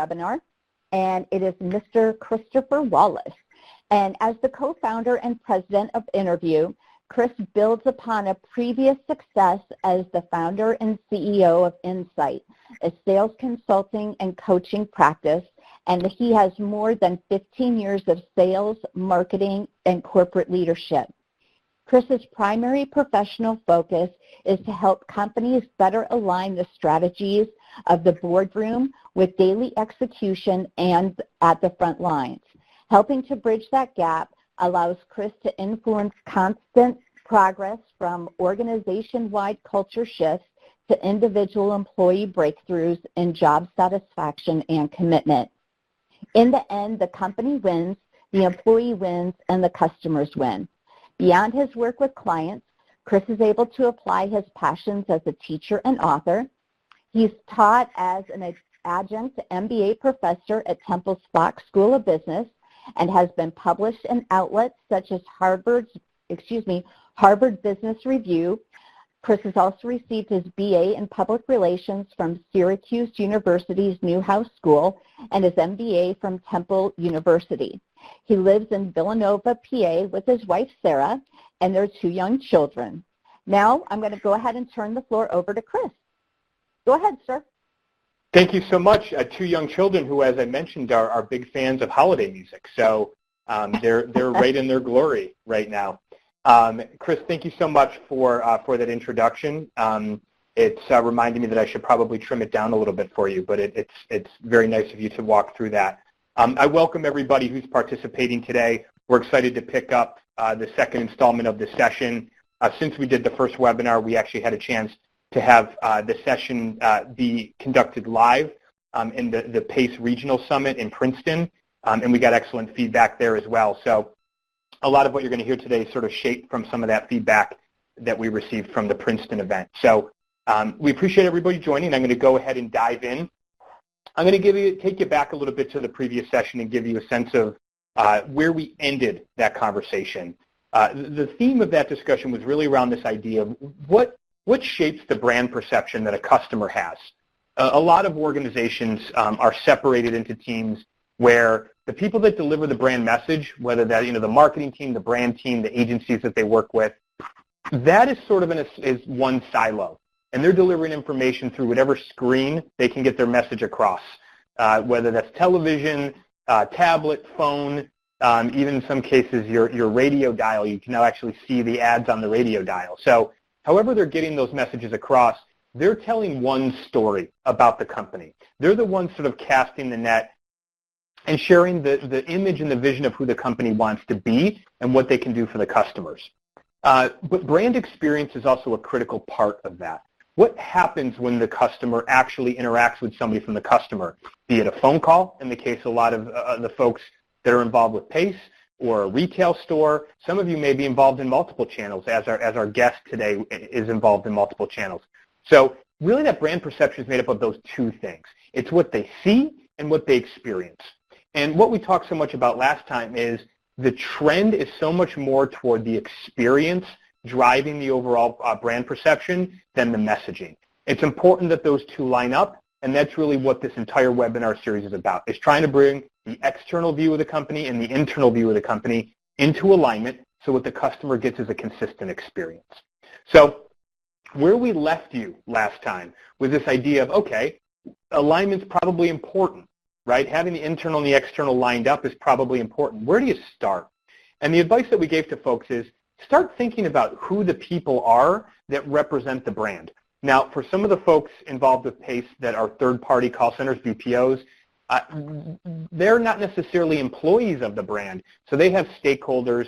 webinar, and it is Mr. Christopher Wallace. And as the co-founder and president of Interview, Chris builds upon a previous success as the founder and CEO of Insight, a sales consulting and coaching practice, and he has more than 15 years of sales, marketing, and corporate leadership. Chris's primary professional focus is to help companies better align the strategies of the boardroom with daily execution and at the front lines. Helping to bridge that gap allows Chris to influence constant progress from organization-wide culture shifts to individual employee breakthroughs in job satisfaction and commitment. In the end, the company wins, the employee wins, and the customers win. Beyond his work with clients, Chris is able to apply his passions as a teacher and author. He's taught as an adjunct MBA professor at Temple's Fox School of Business and has been published in outlets such as Harvard Business Review. Chris has also received his BA in Public Relations from Syracuse University's Newhouse School and his MBA from Temple University. He lives in Villanova, PA with his wife, Sarah, and their 2 young children. Now I'm going to go ahead and turn the floor over to Chris. Go ahead, sir. Thank you so much. 2 young children who, as I mentioned, are big fans of holiday music. So they're right in their glory right now. Chris, thank you so much for that introduction. It's reminding me that I should probably trim it down a little bit for you, but it's very nice of you to walk through that. I welcome everybody who's participating today. We're excited to pick up the second installment of this session. Since we did the first webinar, we actually had a chance to have the session be conducted live in the PACE Regional Summit in Princeton, and we got excellent feedback there as well. So a lot of what you're going to hear today is sort of shaped from some of that feedback that we received from the Princeton event. So we appreciate everybody joining. I'm going to go ahead and dive in. I'm going to take you back a little bit to the previous session and give you a sense of where we ended that conversation. The theme of that discussion was really around this idea of what shapes the brand perception that a customer has. A lot of organizations are separated into teams where the people that deliver the brand message, whether that the marketing team, the brand team, the agencies that they work with, that is sort of is one silo, and they're delivering information through whatever screen they can get their message across, whether that's television, tablet, phone, even in some cases your radio dial. You can now actually see the ads on the radio dial. So however they're getting those messages across, they're telling one story about the company. They're the ones sort of casting the net and sharing the image and the vision of who the company wants to be and what they can do for the customers. But brand experience is also a critical part of that. What happens when the customer actually interacts with somebody from the customer, be it a phone call, in the case a lot of the folks that are involved with PACE, or a retail store. Some of you may be involved in multiple channels, as our guest today is involved in multiple channels. So really that brand perception is made up of those 2 things. It's what they see and what they experience. And what we talked so much about last time is the trend is so much more toward the experience driving the overall brand perception than the messaging. It's important that those 2 line up, and that's really what this entire webinar series is about, is trying to bring the external view of the company and the internal view of the company into alignment so what the customer gets is a consistent experience. So where we left you last time was this idea of, okay, alignment's probably important, right? Having the internal and the external lined up is probably important. Where do you start? And the advice that we gave to folks is start thinking about who the people are that represent the brand. Now, for some of the folks involved with PACE that are third-party call centers, BPOs, they're not necessarily employees of the brand. So they have stakeholders,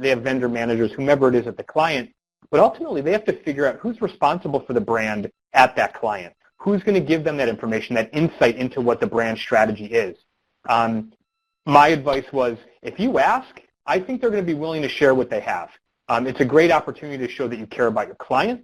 they have vendor managers, whomever it is at the client, but ultimately they have to figure out who's responsible for the brand at that client. Who's going to give them that information, that insight into what the brand strategy is? My advice was, if you ask, I think they're going to be willing to share what they have. It's a great opportunity to show that you care about your client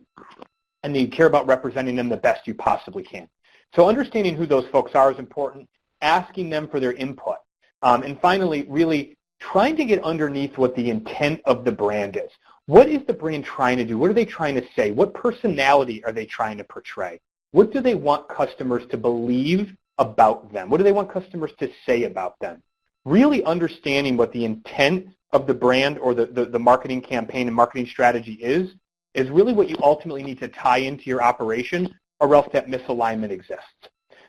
and that you care about representing them the best you possibly can. So understanding who those folks are is important, asking them for their input. And finally, really trying to get underneath what the intent of the brand is. What is the brand trying to do? What are they trying to say? What personality are they trying to portray? What do they want customers to believe about them? What do they want customers to say about them? Really understanding what the intent of the brand or the marketing campaign and marketing strategy is really what you ultimately need to tie into your operation, or else that misalignment exists.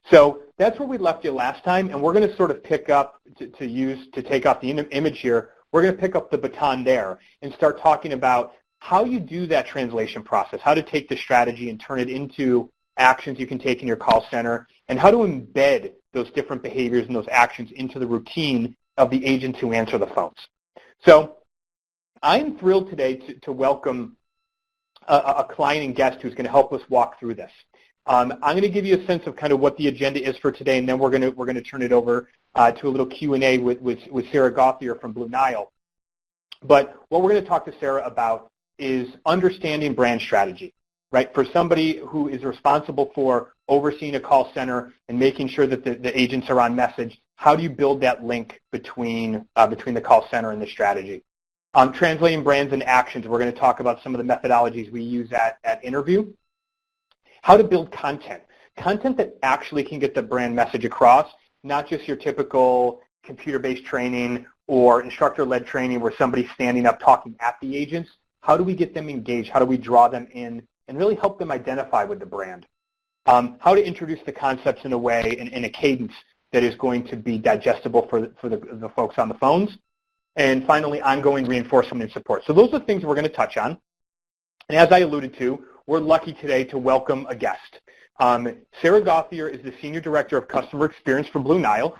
So that's where we left you last time, and we're going to sort of pick up, to take off the image here, we're going to pick up the baton there and start talking about how you do that translation process, how to take the strategy and turn it into actions you can take in your call center, and how to embed those different behaviors and those actions into the routine of the agents who answer the phones. So I'm thrilled today to welcome a client and guest who's going to help us walk through this. I'm going to give you a sense of kind of what the agenda is for today, and then we're going to turn it over to a little Q&A with Sarah Gauthier from Blue Nile. But what we're going to talk to Sarah about is understanding brand strategy, right? For somebody who is responsible for overseeing a call center and making sure that the agents are on message, how do you build that link between the call center and the strategy? Translating brands and actions, we're going to talk about some of the methodologies we use at Interview. How to build content that actually can get the brand message across, not just your typical computer-based training or instructor-led training where somebody's standing up talking at the agents. How do we get them engaged? How do we draw them in and really help them identify with the brand? How to introduce the concepts in a way, in a cadence that is going to be digestible for the folks on the phones. And finally, ongoing reinforcement and support. So those are the things we're going to touch on. And as I alluded to, we're lucky today to welcome a guest. Sarah Gauthier is the Senior Director of Customer Experience for Blue Nile.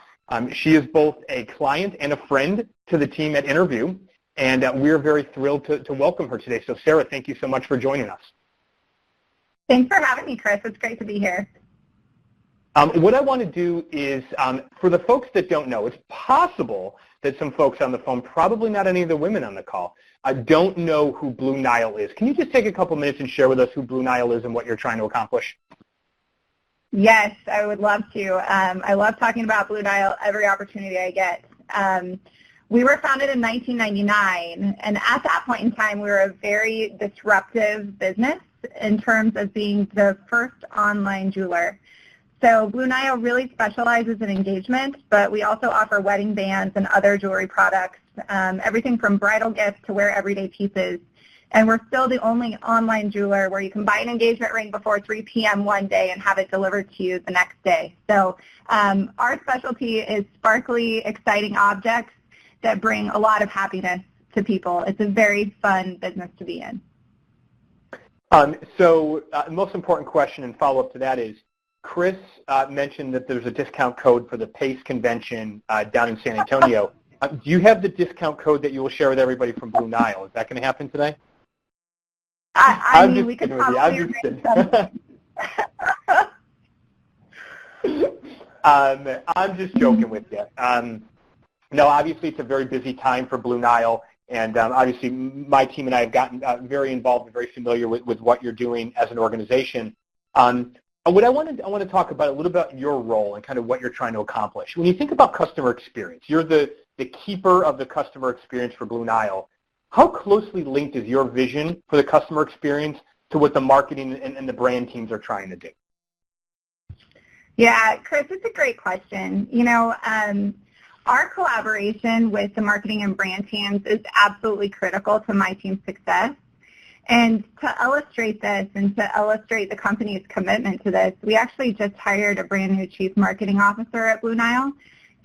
She is both a client and a friend to the team at Interview, and we're very thrilled to welcome her today. So Sarah, thank you so much for joining us. Thanks for having me, Chris. It's great to be here. What I want to do is, for the folks that don't know, it's possible that some folks on the phone, probably not any of the women on the call, don't know who Blue Nile is. Can you just take a couple minutes and share with us who Blue Nile is and what you're trying to accomplish? Yes, I would love to. I love talking about Blue Nile every opportunity I get. We were founded in 1999, and at that point in time, we were a very disruptive business in terms of being the first online jeweler. So Blue Nile really specializes in engagement, but we also offer wedding bands and other jewelry products, everything from bridal gifts to wear everyday pieces. And we're still the only online jeweler where you can buy an engagement ring before 3 p.m. one day and have it delivered to you the next day. So our specialty is sparkly, exciting objects that bring a lot of happiness to people. It's a very fun business to be in. The most important question and follow-up to that is, Chris mentioned that there's a discount code for the PACE convention down in San Antonio. Do you have the discount code that you will share with everybody from Blue Nile? Is that going to happen today? I mean, we could probably arrange something. I'm just joking with you. No, obviously it's a very busy time for Blue Nile, and obviously my team and I have gotten very involved and very familiar with what you're doing as an organization. What I want to talk about a little about your role and kind of what you're trying to accomplish. When you think about customer experience, you're the keeper of the customer experience for Blue Nile. How closely linked is your vision for the customer experience to what the marketing and the brand teams are trying to do? Yeah, Chris, it's a great question. You know, our collaboration with the marketing and brand teams is absolutely critical to my team's success. And to illustrate this and to illustrate the company's commitment to this, we actually just hired a brand new chief marketing officer at Blue Nile,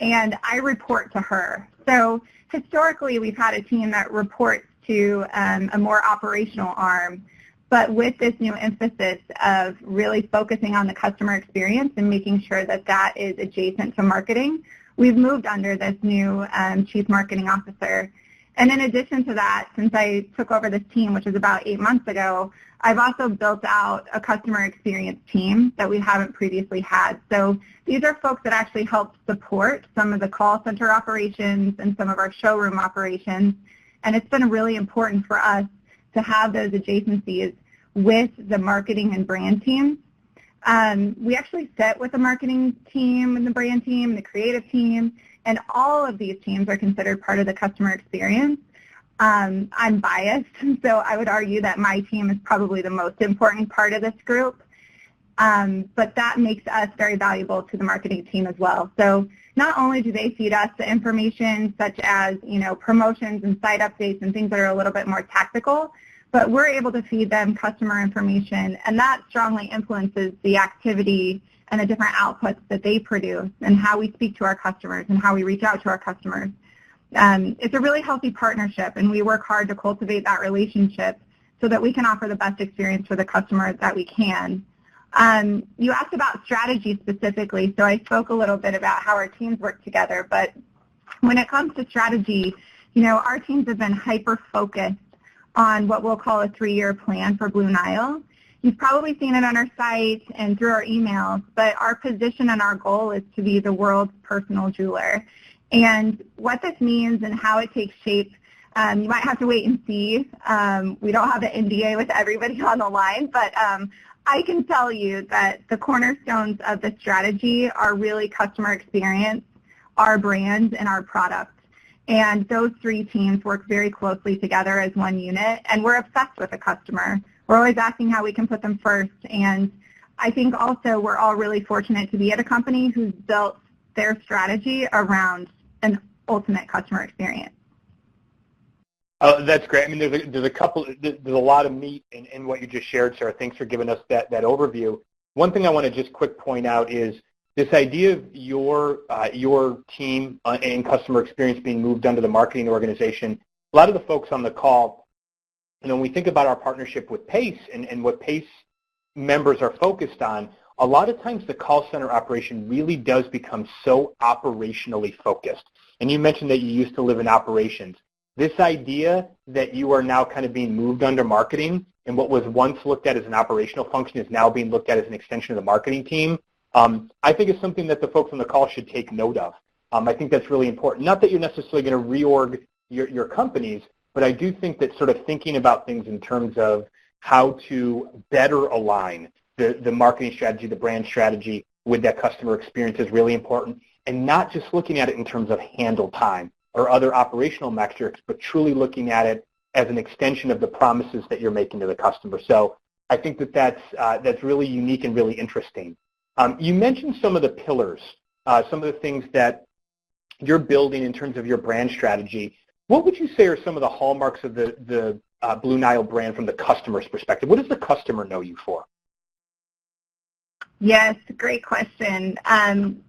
and I report to her. So historically, we've had a team that reports to a more operational arm, but with this new emphasis of really focusing on the customer experience and making sure that that is adjacent to marketing, we've moved under this new chief marketing officer. And in addition to that, since I took over this team, which was about 8 months ago, I've also built out a customer experience team that we haven't previously had. So these are folks that actually help support some of the call center operations and some of our showroom operations. And it's been really important for us to have those adjacencies with the marketing and brand teams. We actually sit with the marketing team and the brand team and the creative team, and all of these teams are considered part of the customer experience. I'm biased, so I would argue that my team is probably the most important part of this group. but that makes us very valuable to the marketing team as well. So not only do they feed us the information such as, promotions and site updates and things that are a little bit more tactical, but we're able to feed them customer information, and that strongly influences the activity and the different outputs that they produce and how we speak to our customers and how we reach out to our customers. It's a really healthy partnership, and we work hard to cultivate that relationship so that we can offer the best experience for the customer that we can. You asked about strategy specifically, so I spoke a little bit about how our teams work together, but when it comes to strategy, our teams have been hyper-focused on what we'll call a 3-year plan for Blue Nile. You've probably seen it on our site and through our emails, but our position and our goal is to be the world's personal jeweler. And what this means and how it takes shape, you might have to wait and see. We don't have an NDA with everybody on the line, but I can tell you that the cornerstones of the strategy are really customer experience, our brand, and our product. And those 3 teams work very closely together as one unit, and we're obsessed with the customer. We're always asking how we can put them first, and I think also we're all really fortunate to be at a company who's built their strategy around an ultimate customer experience. Oh, that's great. I mean, there's a lot of meat in what you just shared, Sarah. Thanks for giving us that overview. One thing I want to just quick point out is this idea of your team and customer experience being moved under the marketing organization. A lot of the folks on the call, when we think about our partnership with PACE and what PACE members are focused on, a lot of times the call center operation really does become so operationally focused. And you mentioned that you used to live in operations. This idea that you are now kind of being moved under marketing and what was once looked at as an operational function is now being looked at as an extension of the marketing team, I think is something that the folks on the call should take note of. I think that's really important. Not that you're necessarily going to reorg your companies, but I do think that sort of thinking about things in terms of how to better align the marketing strategy, the brand strategy with that customer experience is really important, and not just looking at it in terms of handle time or other operational metrics, but truly looking at it as an extension of the promises that you're making to the customer. So I think that's really unique and really interesting. You mentioned some of the pillars, some of the things that you're building in terms of your brand strategy. What would you say are some of the hallmarks of the Blue Nile brand from the customer's perspective? What does the customer know you for? Yes, great question.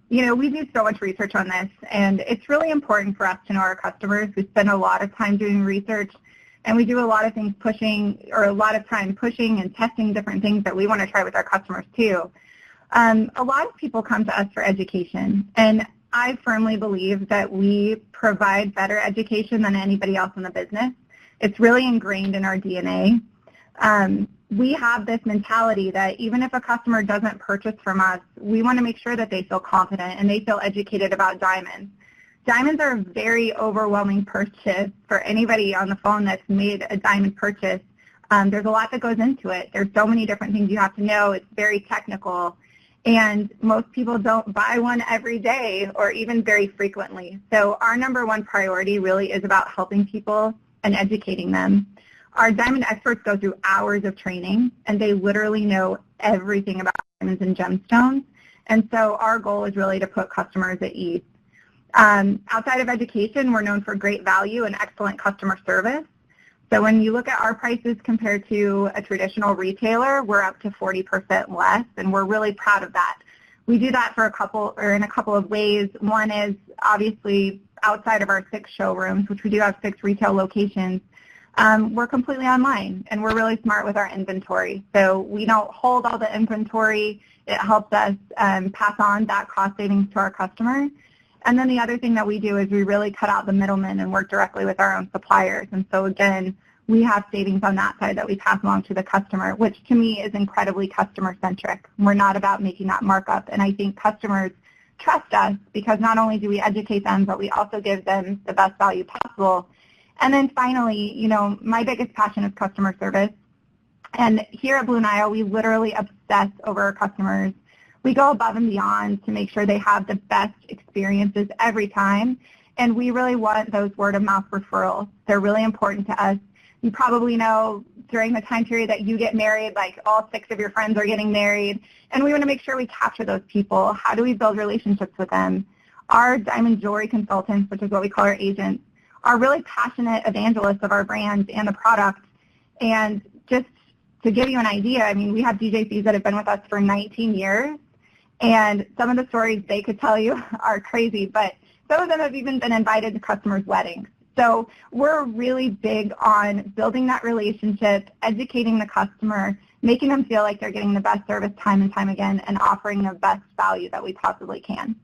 We do so much research on this, and it's really important for us to know our customers. We spend a lot of time doing research, and we do a lot of things a lot of time pushing and testing different things that we want to try with our customers too. A lot of people come to us for education, and I firmly believe that we provide better education than anybody else in the business. It's really ingrained in our DNA. We have this mentality that even if a customer doesn't purchase from us, we want to make sure that they feel confident and they feel educated about diamonds. Diamonds are a very overwhelming purchase for anybody on the phone that's made a diamond purchase. There's a lot that goes into it. There's so many different things you have to know. It's very technical. And most people don't buy one every day or even very frequently. So our number one priority really is about helping people and educating them. Our diamond experts go through hours of training, and they literally know everything about diamonds and gemstones. And so our goal is really to put customers at ease. Outside of education, we're known for great value and excellent customer service. So when you look at our prices compared to a traditional retailer, we're up to 40% less, and we're really proud of that. We do that in a couple of ways. One is obviously outside of our 6 showrooms, which we do have 6 retail locations. We're completely online, and we're really smart with our inventory. So we don't hold all the inventory. It helps us pass on that cost savings to our customers. And then the other thing that we do is we really cut out the middlemen and work directly with our own suppliers. And so again, we have savings on that side that we pass along to the customer, which to me is incredibly customer-centric. We're not about making that markup. And I think customers trust us because not only do we educate them, but we also give them the best value possible. And then finally, my biggest passion is customer service. And here at Blue Nile, we literally obsess over our customers. We go above and beyond to make sure they have the best experiences every time. And we really want those word-of-mouth referrals. They're really important to us. You probably know during the time period that you get married, like all 6 of your friends are getting married, and we want to make sure we capture those people. How do we build relationships with them? Our diamond jewelry consultants, which is what we call our agents, are really passionate evangelists of our brand and the product. And just to give you an idea, I mean, we have DJCs that have been with us for 19 years, and some of the stories they could tell you are crazy, but some of them have even been invited to customers' weddings. So we're really big on building that relationship, educating the customer, making them feel like they're getting the best service time and time again, and offering the best value that we possibly can.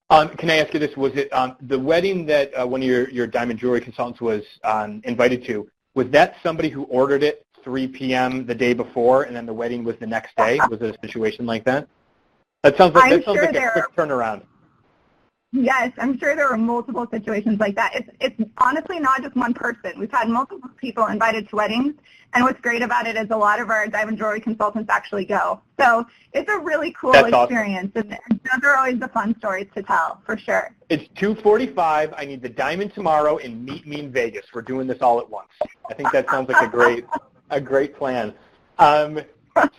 Can I ask you this? Was it the wedding that one of your diamond jewelry consultants was invited to, was that somebody who ordered it 3 p.m. the day before and then the wedding was the next day? Was it a situation like that? That sounds like a quick turnaround. Yes, I'm sure there were multiple situations like that. It's honestly not just one person. We've had multiple people invited to weddings, and what's great about it is a lot of our diamond jewelry consultants actually go. So it's a really cool experience, awesome. And those are always the fun stories to tell, for sure. It's 2:45. I need the diamond tomorrow, and meet me in Vegas. We're doing this all at once. I think that sounds like a great plan.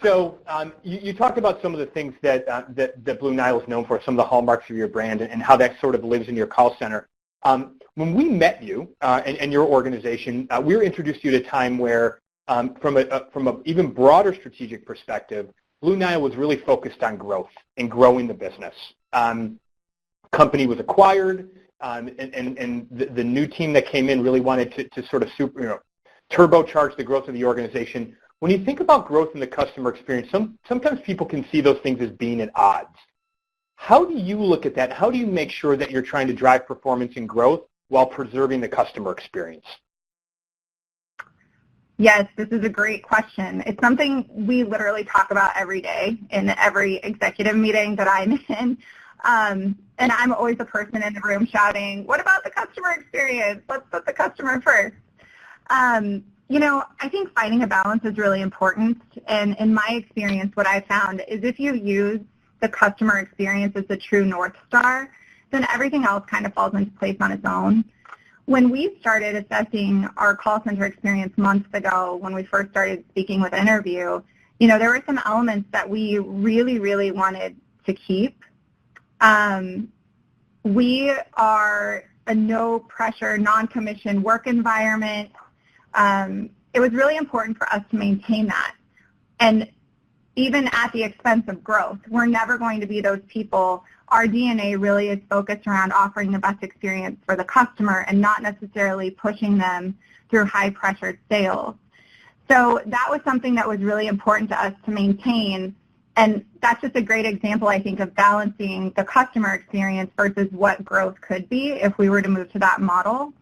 So you talked about some of the things that Blue Nile is known for, some of the hallmarks of your brand, and how that sort of lives in your call center. When we met you and your organization, we were introduced to you at a time where, from an even broader strategic perspective, Blue Nile was really focused on growth and growing the business. Company was acquired, and the new team that came in really wanted to sort of turbocharge the growth of the organization. When you think about growth in the customer experience, sometimes people can see those things as being at odds. How do you look at that? How do you make sure that you're trying to drive performance and growth while preserving the customer experience? Yes, this is a great question. It's something we literally talk about every day in every executive meeting that I'm in. And I'm always the person in the room shouting, what about the customer experience? Let's put the customer first. I think finding a balance is really important, and in my experience, what I found is if you use the customer experience as the true North Star, then everything else kind of falls into place on its own. When we started assessing our call center experience months ago, when we first started speaking with Interview, there were some elements that we really, really wanted to keep. We are a no-pressure, non-commission work environment. It was really important for us to maintain that. And even at the expense of growth, we're never going to be those people. Our DNA really is focused around offering the best experience for the customer and not necessarily pushing them through high-pressured sales. So that was something that was really important to us to maintain. And that's just a great example, I think, of balancing the customer experience versus what growth could be if we were to move to that model.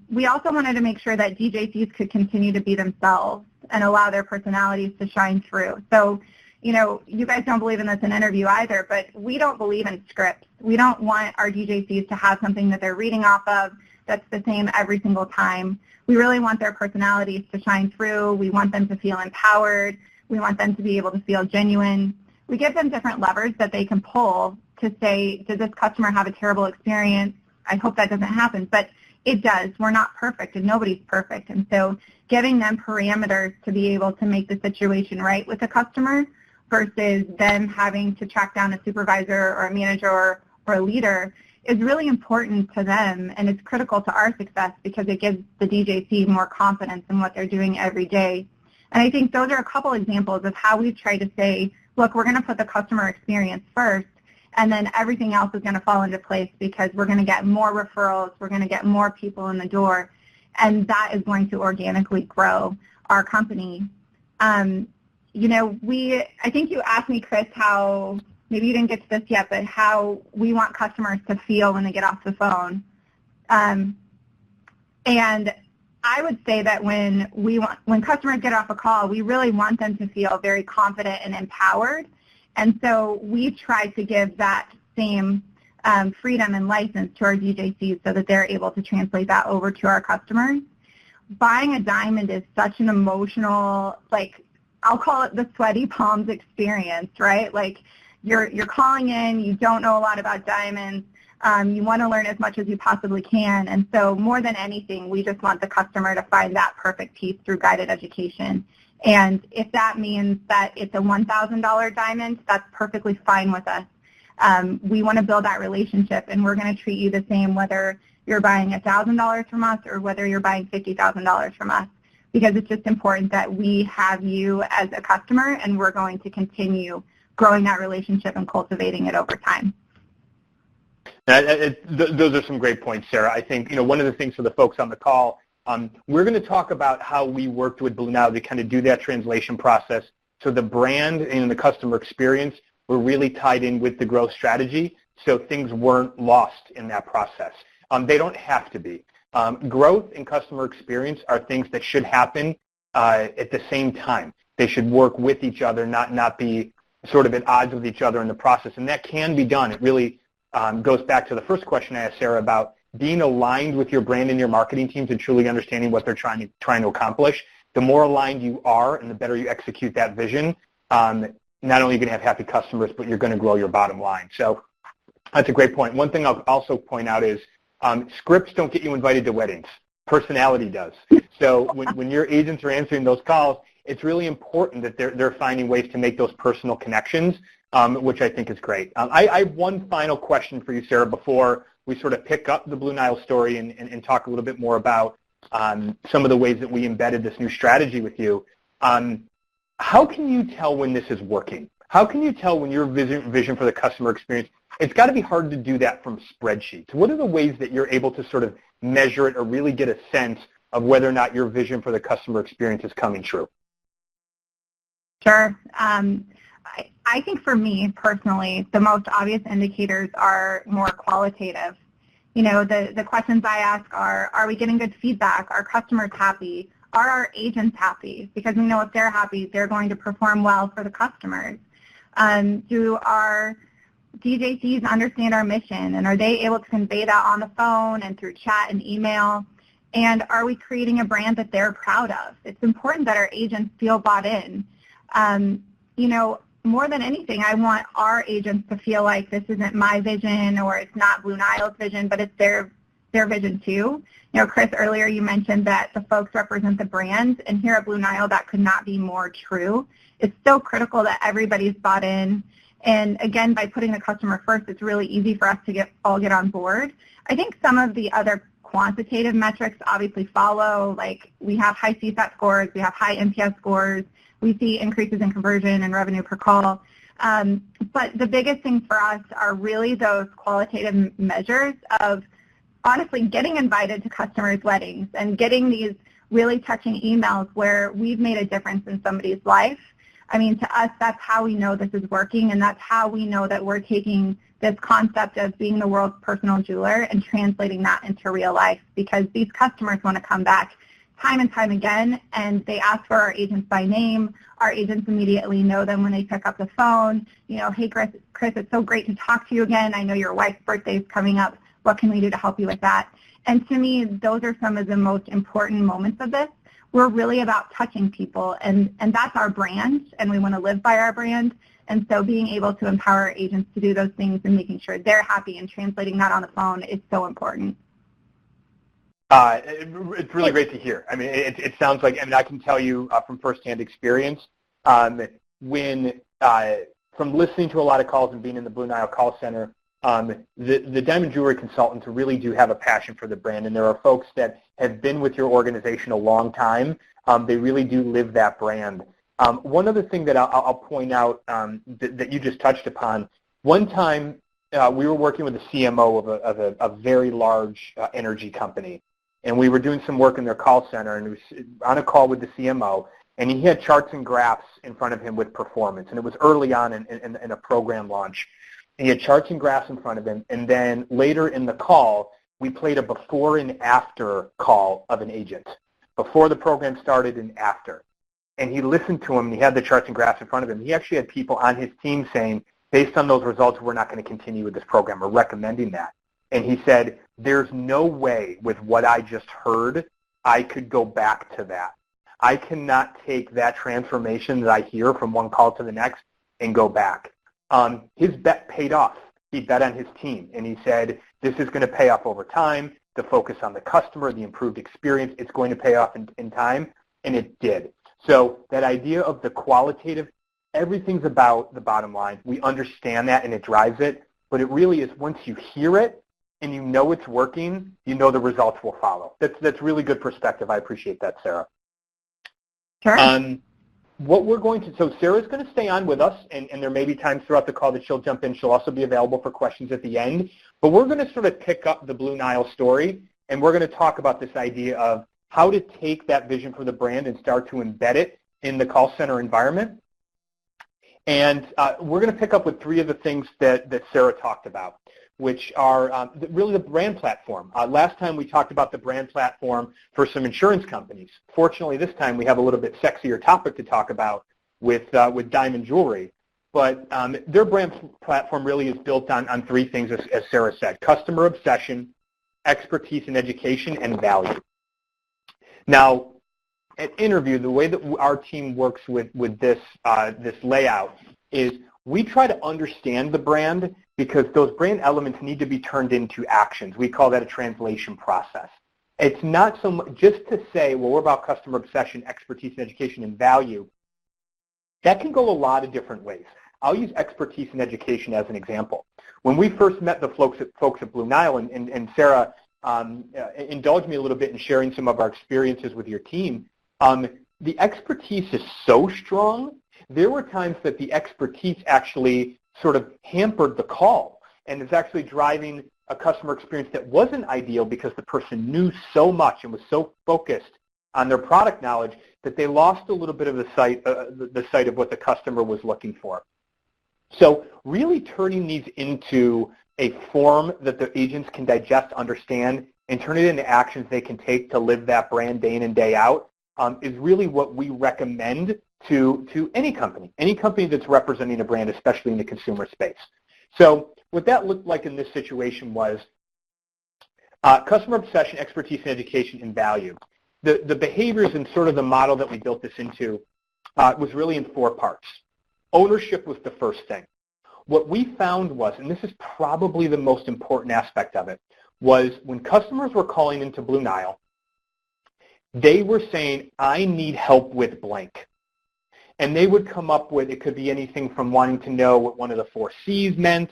We also wanted to make sure that DJCs could continue to be themselves and allow their personalities to shine through. So, you guys don't believe in this in Interview either, but we don't believe in scripts. We don't want our DJCs to have something that they're reading off of that's the same every single time. We really want their personalities to shine through. We want them to feel empowered. We want them to be able to feel genuine. We give them different levers that they can pull to say, does this customer have a terrible experience? I hope that doesn't happen, but it does. We're not perfect, and nobody's perfect. And so giving them parameters to be able to make the situation right with the customer versus them having to track down a supervisor or a manager or a leader is really important to them, and it's critical to our success because it gives the DJC more confidence in what they're doing every day. And I think those are a couple examples of how we've tried to say, look, we're going to put the customer experience first, and then everything else is going to fall into place because we're going to get more referrals, we're going to get more people in the door, and that is going to organically grow our company. I think you asked me, Chris, how, maybe you didn't get to this yet, but how we want customers to feel when they get off the phone. And I would say that when customers get off a call, we really want them to feel very confident and empowered. And so we try to give that same freedom and license to our DJCs so that they're able to translate that over to our customers. Buying a diamond is such an emotional, I'll call it the sweaty palms experience, right? Like you're calling in, you don't know a lot about diamonds, You want to learn as much as you possibly can. And so more than anything, we just want the customer to find that perfect piece through guided education. And if that means that it's a $1,000 diamond, that's perfectly fine with us. We want to build that relationship, and we're going to treat you the same whether you're buying $1,000 from us or whether you're buying $50,000 from us, because it's just important that we have you as a customer, and we're going to continue growing that relationship and cultivating it over time. Those are some great points, Sarah. I think one of the things for the folks on the call, we're going to talk about how we worked with Blue Nile to kind of do that translation process so the brand and the customer experience were really tied in with the growth strategy, so things weren't lost in that process. They don't have to be. Growth and customer experience are things that should happen at the same time. They should work with each other, not be sort of at odds with each other in the process, and that can be done. It really goes back to the first question I asked Sarah about being aligned with your brand and your marketing teams and truly understanding what they're trying to accomplish. The more aligned you are and the better you execute that vision, not only are you going to have happy customers, but you're going to grow your bottom line. So that's a great point. One thing I'll also point out is scripts don't get you invited to weddings. Personality does. So when your agents are answering those calls, it's really important that they're finding ways to make those personal connections, which I think is great. I have one final question for you, Sarah, before we sort of pick up the Blue Nile story and talk a little bit more about some of the ways that we embedded this new strategy with you. How can you tell when this is working? How can you tell when your vision for the customer experience? It's got to be hard to do that from spreadsheets. What are the ways that you're able to sort of measure it or really get a sense of whether or not your vision for the customer experience is coming true? Sure. I think for me personally, the most obvious indicators are more qualitative. The questions I ask are we getting good feedback? Are customers happy? Are our agents happy? Because we know if they're happy, they're going to perform well for the customers. Do our DJCs understand our mission, and are they able to convey that on the phone and through chat and email? And are we creating a brand that they're proud of? It's important that our agents feel bought in. More than anything, I want our agents to feel like this isn't my vision or it's not Blue Nile's vision, but it's their vision too. Chris, earlier you mentioned that the folks represent the brand, and here at Blue Nile that could not be more true. It's so critical that everybody's bought in, and again, by putting the customer first, it's really easy for us to all get on board. I think some of the other quantitative metrics obviously follow, like we have high CSAT scores, we have high NPS scores, we see increases in conversion and revenue per call. But the biggest thing for us are really those qualitative measures of honestly getting invited to customers' weddings and getting these really touching emails where we've made a difference in somebody's life. I mean, to us, that's how we know this is working, and that's how we know that we're taking this concept of being the world's personal jeweler and translating that into real life, because these customers want to come back time and time again, and they ask for our agents by name. Our agents immediately know them when they pick up the phone. Hey, Chris, it's so great to talk to you again. I know your wife's birthday is coming up. What can we do to help you with that? And to me, those are some of the most important moments of this. We're really about touching people, and that's our brand, and we want to live by our brand. And so being able to empower our agents to do those things and making sure they're happy and translating that on the phone is so important. It's really great to hear. I mean, it sounds like, I can tell you from firsthand experience, from listening to a lot of calls and being in the Blue Nile call center, the diamond jewelry consultants really do have a passion for the brand, and there are folks that have been with your organization a long time. They really do live that brand. One other thing that I'll point out that you just touched upon, one time we were working with the CMO of a very large energy company, and we were doing some work in their call center, and it was on a call with the CMO, and he had charts and graphs in front of him with performance, and it was early on in a program launch. He had charts and graphs in front of him, and then later in the call, we played a before and after call of an agent, before the program started and after. And he listened to him, and he had the charts and graphs in front of him. He actually had people on his team saying, based on those results, we're not going to continue with this program, or recommending that. And he said, there's no way with what I just heard I could go back to that. I cannot take that transformation that I hear from one call to the next and go back. His bet paid off. he bet on his team, and he said, this is going to pay off over time, the focus on the customer, the improved experience, it's going to pay off in time, and it did. So that idea of the qualitative, everything's about the bottom line. We understand that, and it drives it, but it really is once you hear it and you know it's working, you know the results will follow. That's really good perspective. I appreciate that, Sarah. Sure. What we're going to, so Sarah's going to stay on with us, and there may be times throughout the call that she'll jump in. She'll also be available for questions at the end. But we're going to sort of pick up the Blue Nile story, and we're going to talk about this idea of how to take that vision for the brand and start to embed it in the call center environment. And we're going to pick up with three of the things that Sarah talked about, which are really the brand platform. Last time we talked about the brand platform for some insurance companies. Fortunately, this time we have a little bit sexier topic to talk about with diamond jewelry. But their brand platform really is built on three things, as Sarah said: customer obsession, expertise and education, and value. Now, at Interview, the way that our team works with this layout is we try to understand the brand, because those brand elements need to be turned into actions. We call that a translation process. It's not so much just to say, well, we're about customer obsession, expertise, and education, and value. That can go a lot of different ways. I'll use expertise and education as an example. When we first met the folks at Blue Nile, and Sarah indulged me a little bit in sharing some of our experiences with your team, the expertise is so strong, there were times that the expertise actually sort of hampered the call, and it's actually driving a customer experience that wasn't ideal because the person knew so much and was so focused on their product knowledge that they lost a little bit of the sight of what the customer was looking for. So really turning these into a form that the agents can digest, understand, and turn it into actions they can take to live that brand day in and day out is really what we recommend to any company that's representing a brand, especially in the consumer space. So what that looked like in this situation was customer obsession, expertise, and education, and value. The behaviors and sort of the model that we built this into was really in four parts. Ownership was the first thing. What we found was, and this is probably the most important aspect of it, was when customers were calling into Blue Nile, they were saying, I need help with blank. And they would come up with, it could be anything from wanting to know what one of the 4 C's meant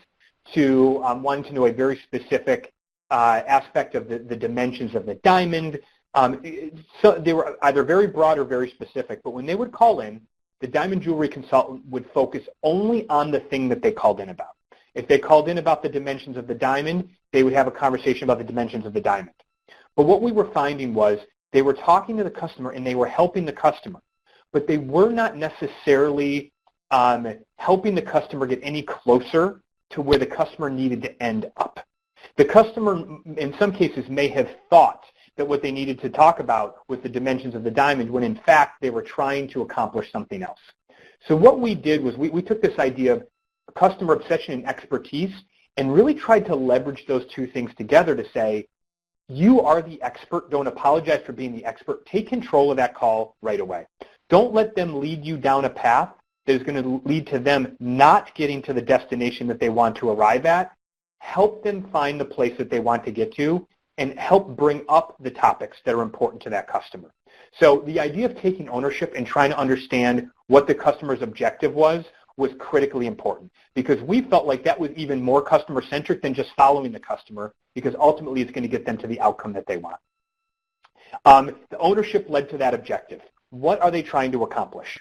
to wanting to know a very specific aspect of the dimensions of the diamond. So they were either very broad or very specific, but when they would call in, the diamond jewelry consultant would focus only on the thing that they called in about. If they called in about the dimensions of the diamond, they would have a conversation about the dimensions of the diamond. But what we were finding was they were talking to the customer and they were helping the customer, but they were not necessarily helping the customer get any closer to where the customer needed to end up. The customer, in some cases, may have thought that what they needed to talk about was the dimensions of the diamond, when in fact they were trying to accomplish something else. So what we did was we took this idea of customer obsession and expertise and really tried to leverage those two things together to say, you are the expert. Don't apologize for being the expert. Take control of that call right away. Don't let them lead you down a path that is going to lead to them not getting to the destination that they want to arrive at. Help them find the place that they want to get to and help bring up the topics that are important to that customer. So the idea of taking ownership and trying to understand what the customer's objective was critically important, because we felt like that was even more customer-centric than just following the customer, because ultimately it's going to get them to the outcome that they want. The ownership led to that objective. What are they trying to accomplish?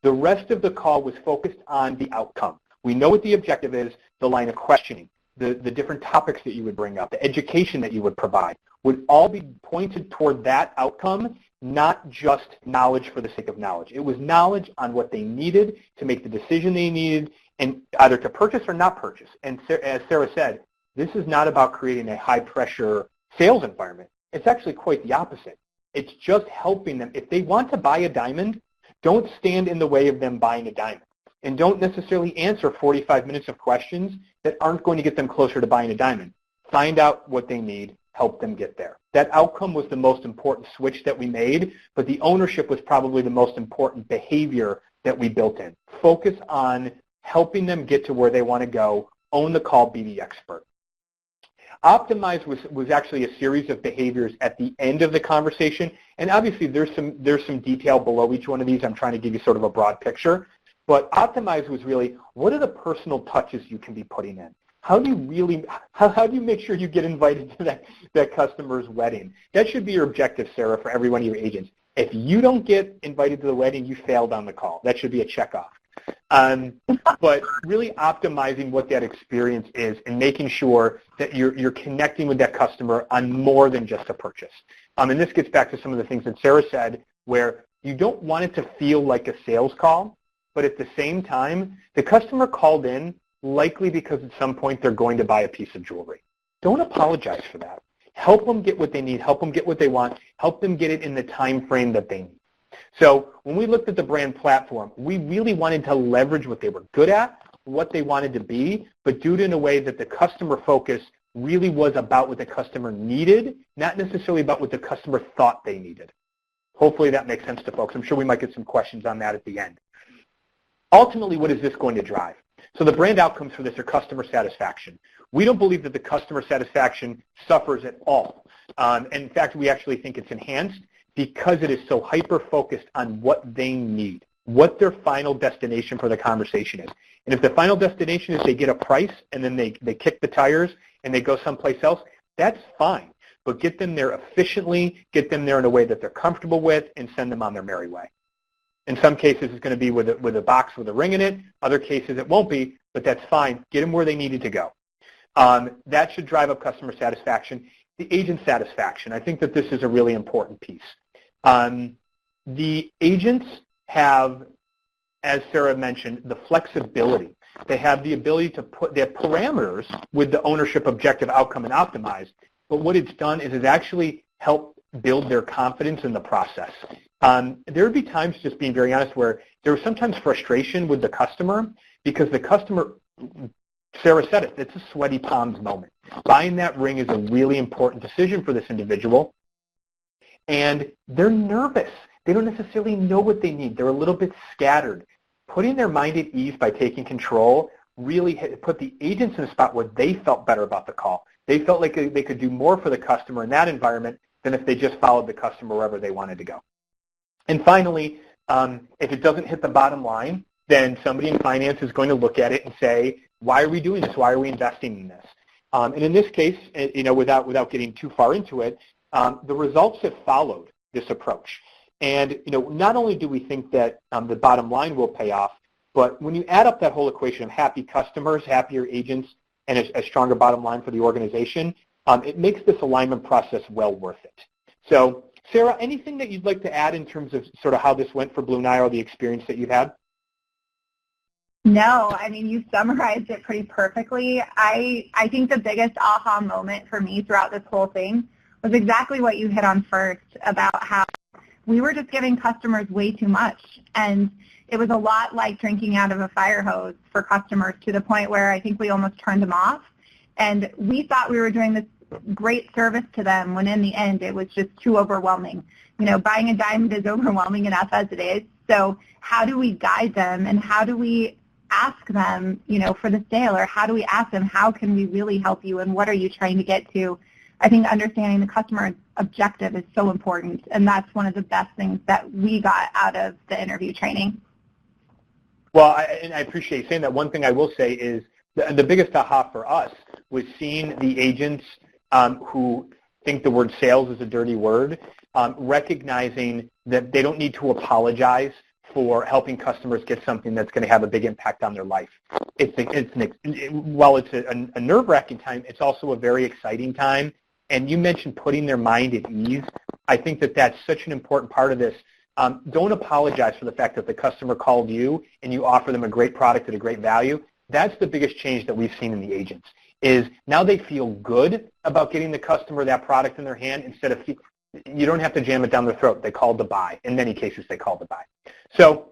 The rest of the call was focused on the outcome. We know what the objective is, the line of questioning, the different topics that you would bring up, the education that you would provide, would all be pointed toward that outcome, not just knowledge for the sake of knowledge. It was knowledge on what they needed to make the decision they needed, and either to purchase or not purchase. And as Sarah said, this is not about creating a high-pressure sales environment. It's actually quite the opposite. It's just helping them. If they want to buy a diamond, don't stand in the way of them buying a diamond. And don't necessarily answer 45 minutes of questions that aren't going to get them closer to buying a diamond. Find out what they need, help them get there. That outcome was the most important switch that we made, but the ownership was probably the most important behavior that we built in. Focus on helping them get to where they want to go own the call, be the expert. Optimize was actually a series of behaviors at the end of the conversation, and obviously there's some detail below each one of these. I'm trying to give you sort of a broad picture, but optimize was really, what are the personal touches you can be putting in? How do you make sure you get invited to that customer's wedding? That should be your objective, Sarah, for every one of your agents. If you don't get invited to the wedding, you failed on the call. That should be a checkoff. But really optimizing what that experience is and making sure that you're connecting with that customer on more than just a purchase. And this gets back to some of the things that Sarah said, where you don't want it to feel like a sales call, but at the same time, the customer called in likely because at some point they're going to buy a piece of jewelry. Don't apologize for that. Help them get what they need. Help them get what they want. Help them get it in the time frame that they need. So when we looked at the brand platform, we really wanted to leverage what they were good at, what they wanted to be, but do it in a way that the customer focus really was about what the customer needed, not necessarily about what the customer thought they needed. Hopefully that makes sense to folks. I'm sure we might get some questions on that at the end. Ultimately, what is this going to drive? So the brand outcomes for this are customer satisfaction. We don't believe that the customer satisfaction suffers at all. In fact, we actually think it's enhanced because it is so hyper-focused on what they need, what their final destination for the conversation is. And if the final destination is they get a price and then they kick the tires and they go someplace else, that's fine. But get them there efficiently, get them there in a way that they're comfortable with, and send them on their merry way. In some cases, it's going to be with a box with a ring in it. Other cases, it won't be, but that's fine. Get them where they needed to go. That should drive up customer satisfaction. The agent satisfaction, I think that this is a really important piece. The agents have, as Sarah mentioned, the flexibility. They have the ability to put their parameters with the ownership, objective, outcome, and optimize. But what it's done is it's actually helped build their confidence in the process. There would be times, just being very honest, where there was sometimes frustration with the customer because the customer, Sarah said it, it's a sweaty palms moment. Buying that ring is a really important decision for this individual, and they're nervous. They don't necessarily know what they need. They're a little bit scattered. Putting their mind at ease by taking control really put the agents in a spot where they felt better about the call. They felt like they could do more for the customer in that environment than if they just followed the customer wherever they wanted to go. And finally, if it doesn't hit the bottom line, then somebody in finance is going to look at it and say, why are we doing this? Why are we investing in this? And in this case, without getting too far into it, the results have followed this approach. And not only do we think that the bottom line will pay off, but when you add up that whole equation of happy customers, happier agents, and a stronger bottom line for the organization, it makes this alignment process well worth it. So, Sarah, anything that you'd like to add in terms of sort of how this went for Blue Nile, the experience that you've had? No, I mean, you summarized it pretty perfectly. I think the biggest aha moment for me throughout this whole thing was exactly what you hit on first about how we were just giving customers way too much. And it was a lot like drinking out of a fire hose for customers, to the point where I think we almost turned them off. And we thought we were doing this great service to them when in the end it was just too overwhelming. Buying a diamond is overwhelming enough as it is. So how do we guide them, and how do we ask them, for the sale, or how do we ask them, how can we really help you, and what are you trying to get to? I think understanding the customer objective is so important, and that's one of the best things that we got out of the interview training. Well, I appreciate you saying that. One thing I will say is the biggest aha for us was seeing the agents who think the word sales is a dirty word, recognizing that they don't need to apologize for helping customers get something that's going to have a big impact on their life. While it's a nerve-wracking time, it's also a very exciting time. And you mentioned putting their mind at ease. I think that that's such an important part of this. Don't apologize for the fact that the customer called you and you offer them a great product at a great value. That's the biggest change that we've seen in the agents, is now they feel good about getting the customer that product in their hand, instead of, you don't have to jam it down their throat. They called to buy. In many cases, they called to buy. So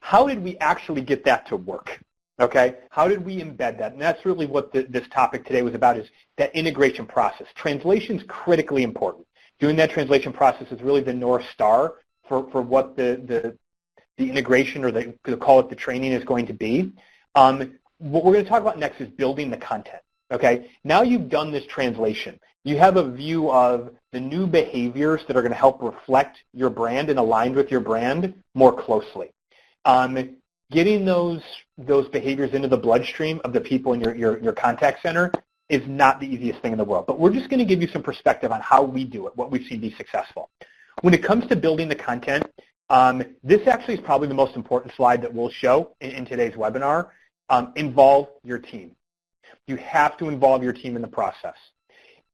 how did we actually get that to work? Okay, how did we embed that? And that's really what this topic today was about, is that integration process. Translation is critically important. Doing that translation process is really the North Star for what the integration, or call it the training, is going to be. what we're going to talk about next is building the content. Okay, now you've done this translation. You have a view of the new behaviors that are going to help reflect your brand and aligned with your brand more closely. Getting those behaviors into the bloodstream of the people in your contact center is not the easiest thing in the world. But we're just going to give you some perspective on how we do it, what we've seen be successful. When it comes to building the content, this actually is probably the most important slide that we'll show in today's webinar. Involve your team. You have to involve your team in the process.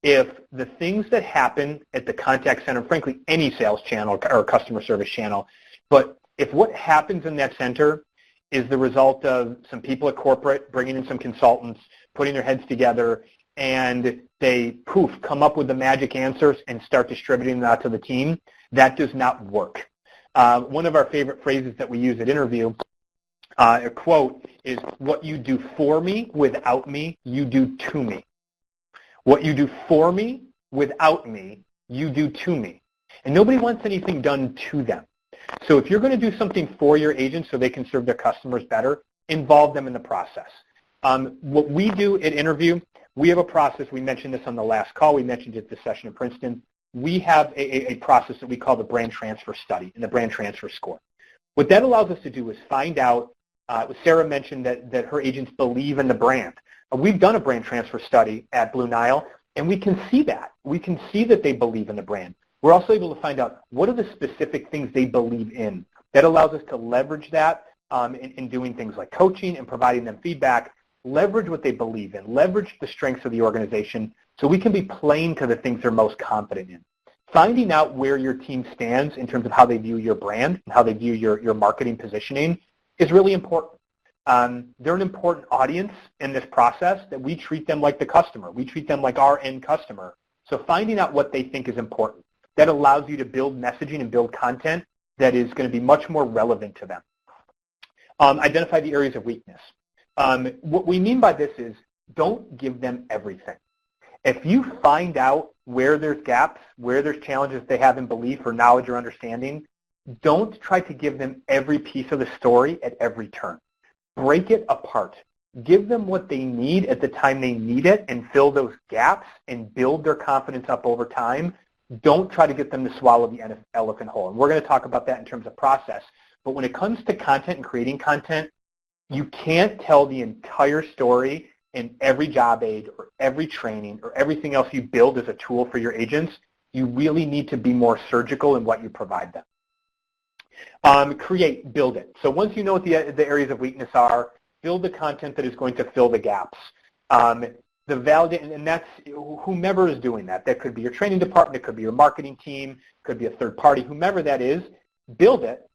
If the things that happen at the contact center, frankly, any sales channel or customer service channel, but if what happens in that center is the result of some people at corporate bringing in some consultants, putting their heads together, and they, poof, come up with the magic answers and start distributing that to the team, that does not work. One of our favorite phrases that we use at Interview, a quote, is, what you do for me without me, you do to me. What you do for me without me, you do to me. And nobody wants anything done to them. So if you're going to do something for your agents so they can serve their customers better, involve them in the process. What we do at Interview, we have a process. We mentioned this on the last call. We mentioned it at the session in Princeton. We have a process that we call the brand transfer study and the brand transfer score. What that allows us to do is find out, Sarah mentioned that her agents believe in the brand. We've done a brand transfer study at Blue Nile, and we can see that. We can see that they believe in the brand. We're also able to find out what are the specific things they believe in. That allows us to leverage that in doing things like coaching and providing them feedback, leverage what they believe in, leverage the strengths of the organization so we can be playing to the things they're most confident in. Finding out where your team stands in terms of how they view your brand and how they view your marketing positioning is really important. They're an important audience in this process that we treat them like the customer. We treat them like our end customer. So finding out what they think is important. That allows you to build messaging and build content that is going to be much more relevant to them. Identify the areas of weakness. What we mean by this is don't give them everything. If you find out where there's gaps, where there's challenges they have in belief or knowledge or understanding, don't try to give them every piece of the story at every turn. Break it apart. Give them what they need at the time they need it and fill those gaps and build their confidence up over time. Don't try to get them to swallow the elephant whole. And we're going to talk about that in terms of process. But when it comes to content and creating content, you can't tell the entire story in every job aid or every training or everything else you build as a tool for your agents. You really need to be more surgical in what you provide them. Create, build it. So once you know what the areas of weakness are, build the content that is going to fill the gaps. The validate, and that's whomever is doing that. That could be your training department, it could be your marketing team, it could be a third party, whomever that is, build it.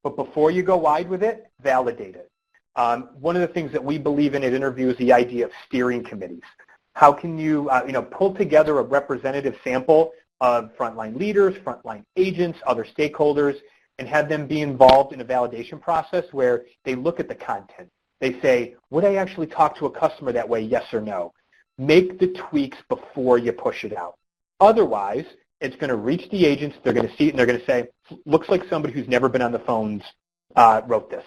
But before you go wide with it, validate it. One of the things that we believe in at Interview is the idea of steering committees. How can you, pull together a representative sample of frontline leaders, frontline agents, other stakeholders, and have them be involved in a validation process where they look at the content. They say, would I actually talk to a customer that way, yes or no? Make the tweaks before you push it out. Otherwise, it's going to reach the agents, they're going to see it, and they're going to say, looks like somebody who's never been on the phones wrote this.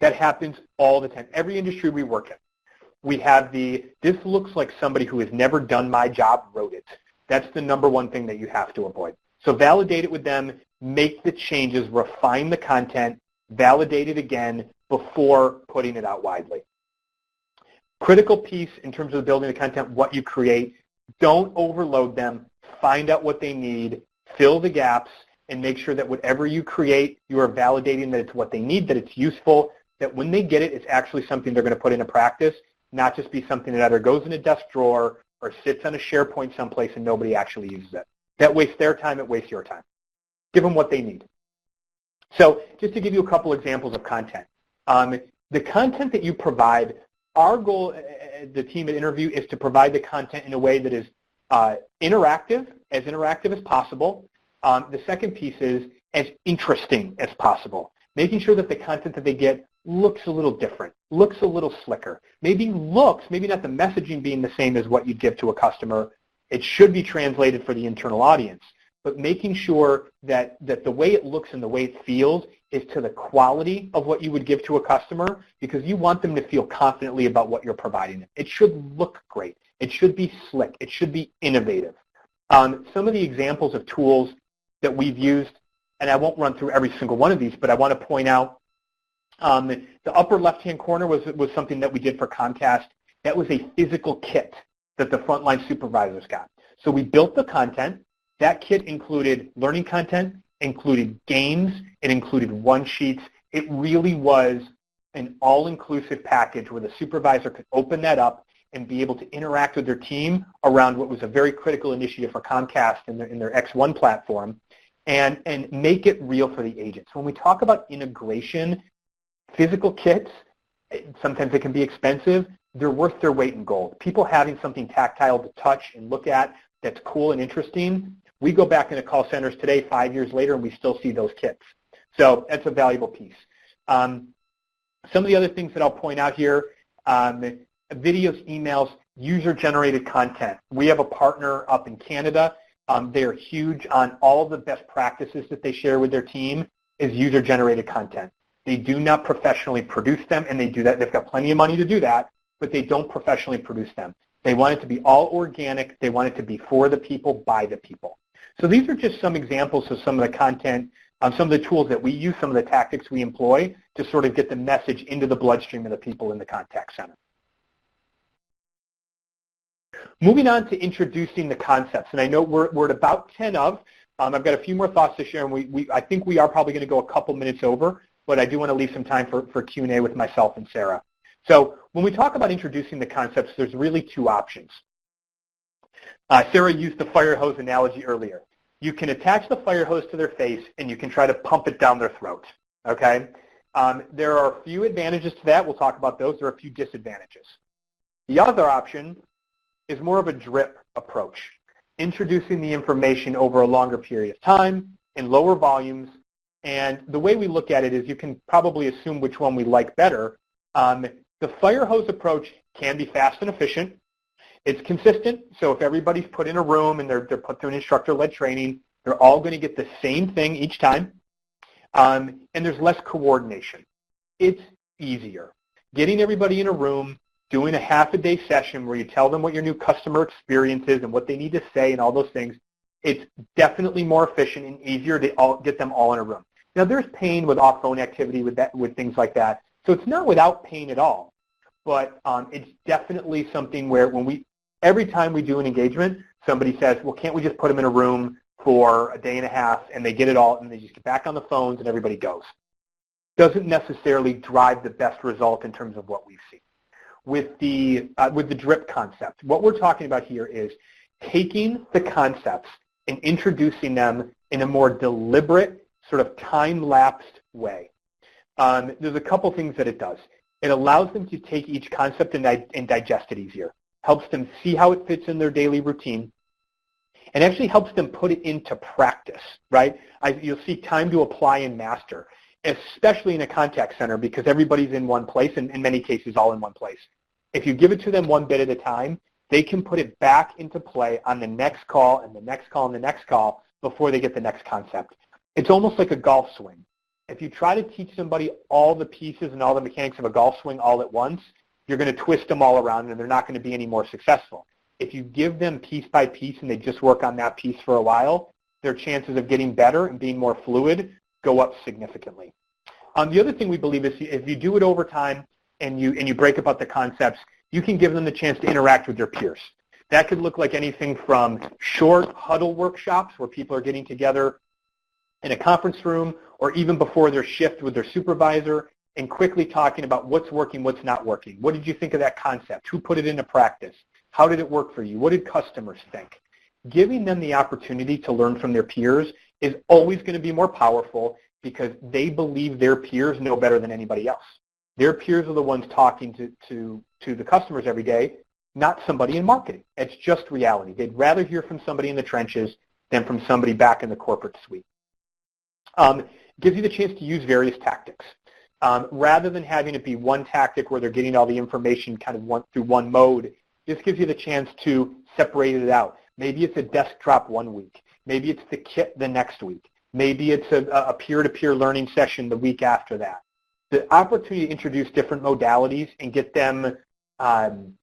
That happens all the time. Every industry we work in, we have this looks like somebody who has never done my job wrote it. That's the number one thing that you have to avoid. So validate it with them, make the changes, refine the content, validate it again before putting it out widely. Critical piece in terms of building the content, what you create, don't overload them, find out what they need, fill the gaps, and make sure that whatever you create, you are validating that it's what they need, that it's useful, that when they get it, it's actually something they're going to put into practice, not just be something that either goes in a desk drawer or sits on a SharePoint someplace and nobody actually uses it. That wastes their time, it wastes your time. Give them what they need. So just to give you a couple examples of content. The content that you provide, our goal, the team at Interview, is to provide the content in a way that is interactive as possible. The second piece is as interesting as possible, making sure that the content that they get looks a little different, looks a little slicker, maybe not the messaging being the same as what you'd give to a customer. It should be translated for the internal audience, but making sure that the way it looks and the way it feels is to the quality of what you would give to a customer, because you want them to feel confidently about what you're providing them. It should look great. It should be slick. It should be innovative. Some of the examples of tools that we've used, and I won't run through every single one of these, but I want to point out the upper left-hand corner was something that we did for Comcast. That was a physical kit that the frontline supervisors got. So we built the content. That kit included learning content, included games, it included one-sheets. It really was an all-inclusive package where the supervisor could open that up and be able to interact with their team around what was a very critical initiative for Comcast in their X1 platform, and make it real for the agents. When we talk about integration, physical kits, sometimes it can be expensive. They're worth their weight in gold. People having something tactile to touch and look at that's cool and interesting. We go back into call centers today, 5 years later, and we still see those kits. So that's a valuable piece. Some of the other things that I'll point out here, videos, emails, user-generated content. We have a partner up in Canada. They're huge on all the best practices that they share with their team is user-generated content. They do not professionally produce them, and they do that. They've got plenty of money to do that, but they don't professionally produce them. They want it to be all organic. They want it to be for the people, by the people. So these are just some examples of some of the content, some of the tools that we use, some of the tactics we employ to sort of get the message into the bloodstream of the people in the contact center. Moving on to introducing the concepts, and I know we're at about 10 of. I've got a few more thoughts to share, and I think we are probably going to go a couple minutes over, but I do want to leave some time for Q&A with myself and Sarah. So when we talk about introducing the concepts, there's really two options. Sarah used the fire hose analogy earlier. You can attach the fire hose to their face, and you can try to pump it down their throat, okay? There are a few advantages to that. We'll talk about those. There are a few disadvantages. The other option is more of a drip approach, introducing the information over a longer period of time in lower volumes. And the way we look at it is you can probably assume which one we like better. The fire hose approach can be fast and efficient. It's consistent, so if everybody's put in a room and they're put through an instructor-led training, they're all going to get the same thing each time, and there's less coordination. It's easier. Getting everybody in a room, doing a half-a-day session where you tell them what your new customer experience is and what they need to say and all those things, it's definitely more efficient and easier to get them all in a room. Now, there's pain with off-phone activity with things like that, so it's not without pain at all, but it's definitely something where every time we do an engagement, somebody says, well, can't we just put them in a room for a day and a half, and they get it all, and they just get back on the phones, and everybody goes. Doesn't necessarily drive the best result in terms of what we've seen. With the drip concept, what we're talking about here is taking the concepts and introducing them in a more deliberate, sort of time-lapsed way. There's a couple things that it does. It allows them to take each concept and digest it easier, helps them see how it fits in their daily routine, and actually helps them put it into practice, right? You'll see time to apply and master, especially in a contact center because everybody's in one place, and in many cases all in one place. If you give it to them one bit at a time, they can put it back into play on the next call and the next call and the next call before they get the next concept. It's almost like a golf swing. If you try to teach somebody all the pieces and all the mechanics of a golf swing all at once, you're going to twist them all around and they're not going to be any more successful. If you give them piece by piece and they just work on that piece for a while, their chances of getting better and being more fluid go up significantly. The other thing we believe is if you do it over time and you break apart the concepts, you can give them the chance to interact with their peers. That could look like anything from short huddle workshops where people are getting together in a conference room or even before their shift with their supervisor and quickly talking about what's working, what's not working. What did you think of that concept? Who put it into practice? How did it work for you? What did customers think? Giving them the opportunity to learn from their peers is always going to be more powerful because they believe their peers know better than anybody else. Their peers are the ones talking to the customers every day, not somebody in marketing. It's just reality. They'd rather hear from somebody in the trenches than from somebody back in the corporate suite. Gives you the chance to use various tactics. Rather than having it be one tactic where they're getting all the information kind of through one mode, this gives you the chance to separate it out. Maybe it's a desk drop one week. Maybe it's the kit the next week. Maybe it's a peer-to-peer learning session the week after that. The opportunity to introduce different modalities and get them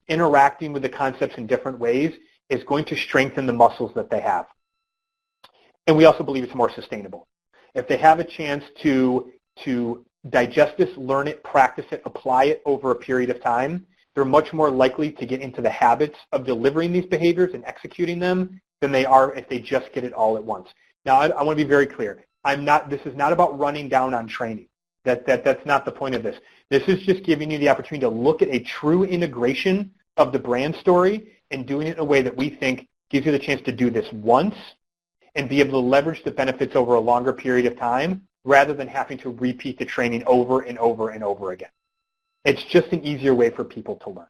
interacting with the concepts in different ways is going to strengthen the muscles that they have. And we also believe it's more sustainable. If they have a chance to digest this, learn it, practice it, apply it over a period of time, they're much more likely to get into the habits of delivering these behaviors and executing them than they are if they just get it all at once. Now, I want to be very clear. This is not about running down on training. That's not the point of this. This is just giving you the opportunity to look at a true integration of the brand story and doing it in a way that we think gives you the chance to do this once and be able to leverage the benefits over a longer period of time rather than having to repeat the training over and over and over again. It's just an easier way for people to learn.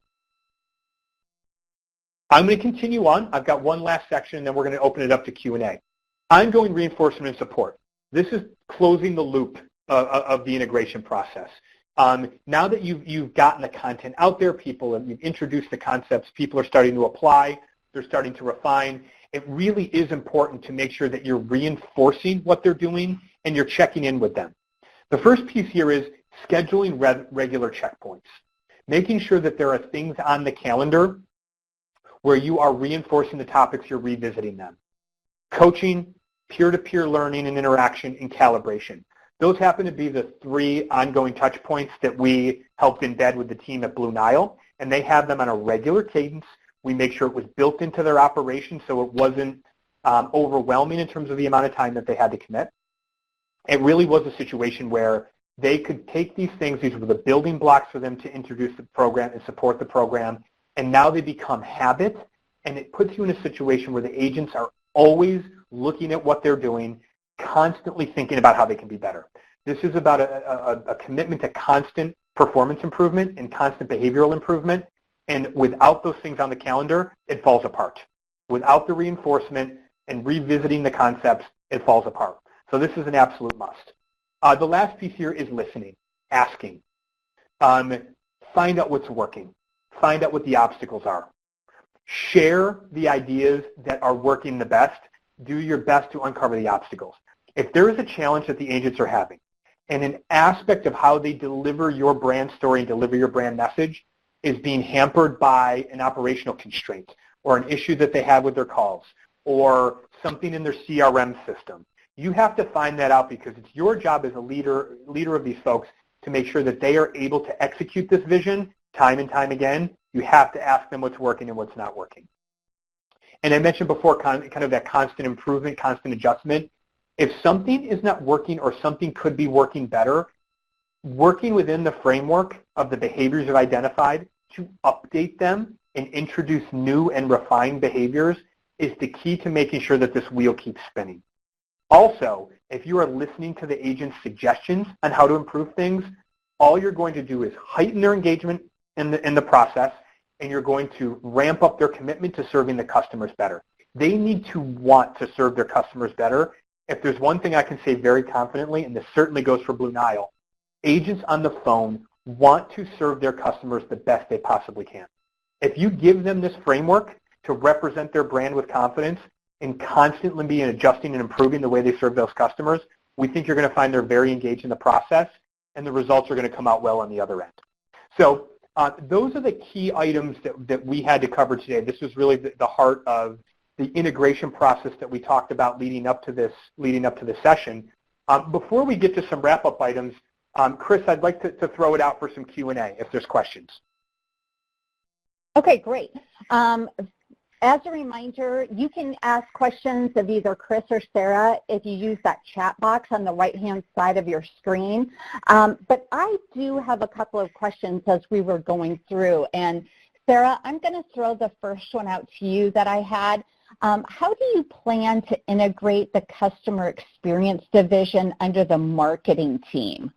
I'm going to continue on. I've got one last section, and then we're going to open it up to Q&A. Ongoing reinforcement and support. This is closing the loop of the integration process. Now that you've gotten the content out there, you've introduced the concepts, people are starting to apply, they're starting to refine. It really is important to make sure that you're reinforcing what they're doing and you're checking in with them. The first piece here is scheduling regular checkpoints, making sure that there are things on the calendar where you are reinforcing the topics, you're revisiting them. Coaching, peer-to-peer learning and interaction, and calibration. Those happen to be the 3 ongoing touch points that we helped embed with the team at Blue Nile, and they have them on a regular cadence. We make sure it was built into their operation so it wasn't overwhelming in terms of the amount of time that they had to commit. It really was a situation where they could take these things, these were the building blocks for them to introduce the program and support the program, and now they become habit, and it puts you in a situation where the agents are always looking at what they're doing, constantly thinking about how they can be better. This is about a commitment to constant performance improvement and constant behavioral improvement, and without those things on the calendar, it falls apart. Without the reinforcement and revisiting the concepts, it falls apart. So this is an absolute must. The last piece here is listening, asking. Find out what's working. Find out what the obstacles are. Share the ideas that are working the best. Do your best to uncover the obstacles. If there is a challenge that the agents are having, and an aspect of how they deliver your brand story and deliver your brand message is being hampered by an operational constraint or an issue that they have with their calls or something in their CRM system, you have to find that out because it's your job as a leader of these folks to make sure that they are able to execute this vision time and time again. You have to ask them what's working and what's not working. And I mentioned before kind of that constant improvement, constant adjustment. If something is not working or something could be working better, working within the framework of the behaviors you've identified to update them and introduce new and refined behaviors is the key to making sure that this wheel keeps spinning. Also, if you are listening to the agent's suggestions on how to improve things, all you're going to do is heighten their engagement in the process, and you're going to ramp up their commitment to serving the customers better. They need to want to serve their customers better. If there's one thing I can say very confidently, and this certainly goes for Blue Nile, agents on the phone want to serve their customers the best they possibly can. If you give them this framework to represent their brand with confidence and constantly be adjusting and improving the way they serve those customers, we think you're going to find they're very engaged in the process, and the results are going to come out well on the other end. So those are the key items that we had to cover today. This was really the heart of the integration process that we talked about leading up to this session. Before we get to some wrap-up items, Chris, I'd like to throw it out for some Q&A if there's questions. Okay, great. As a reminder, you can ask questions of either Chris or Sarah if you use that chat box on the right-hand side of your screen. But I do have a couple of questions as we were going through. And Sarah, I'm going to throw the first one out to you that I had. How do you plan to integrate the customer experience division under the marketing team?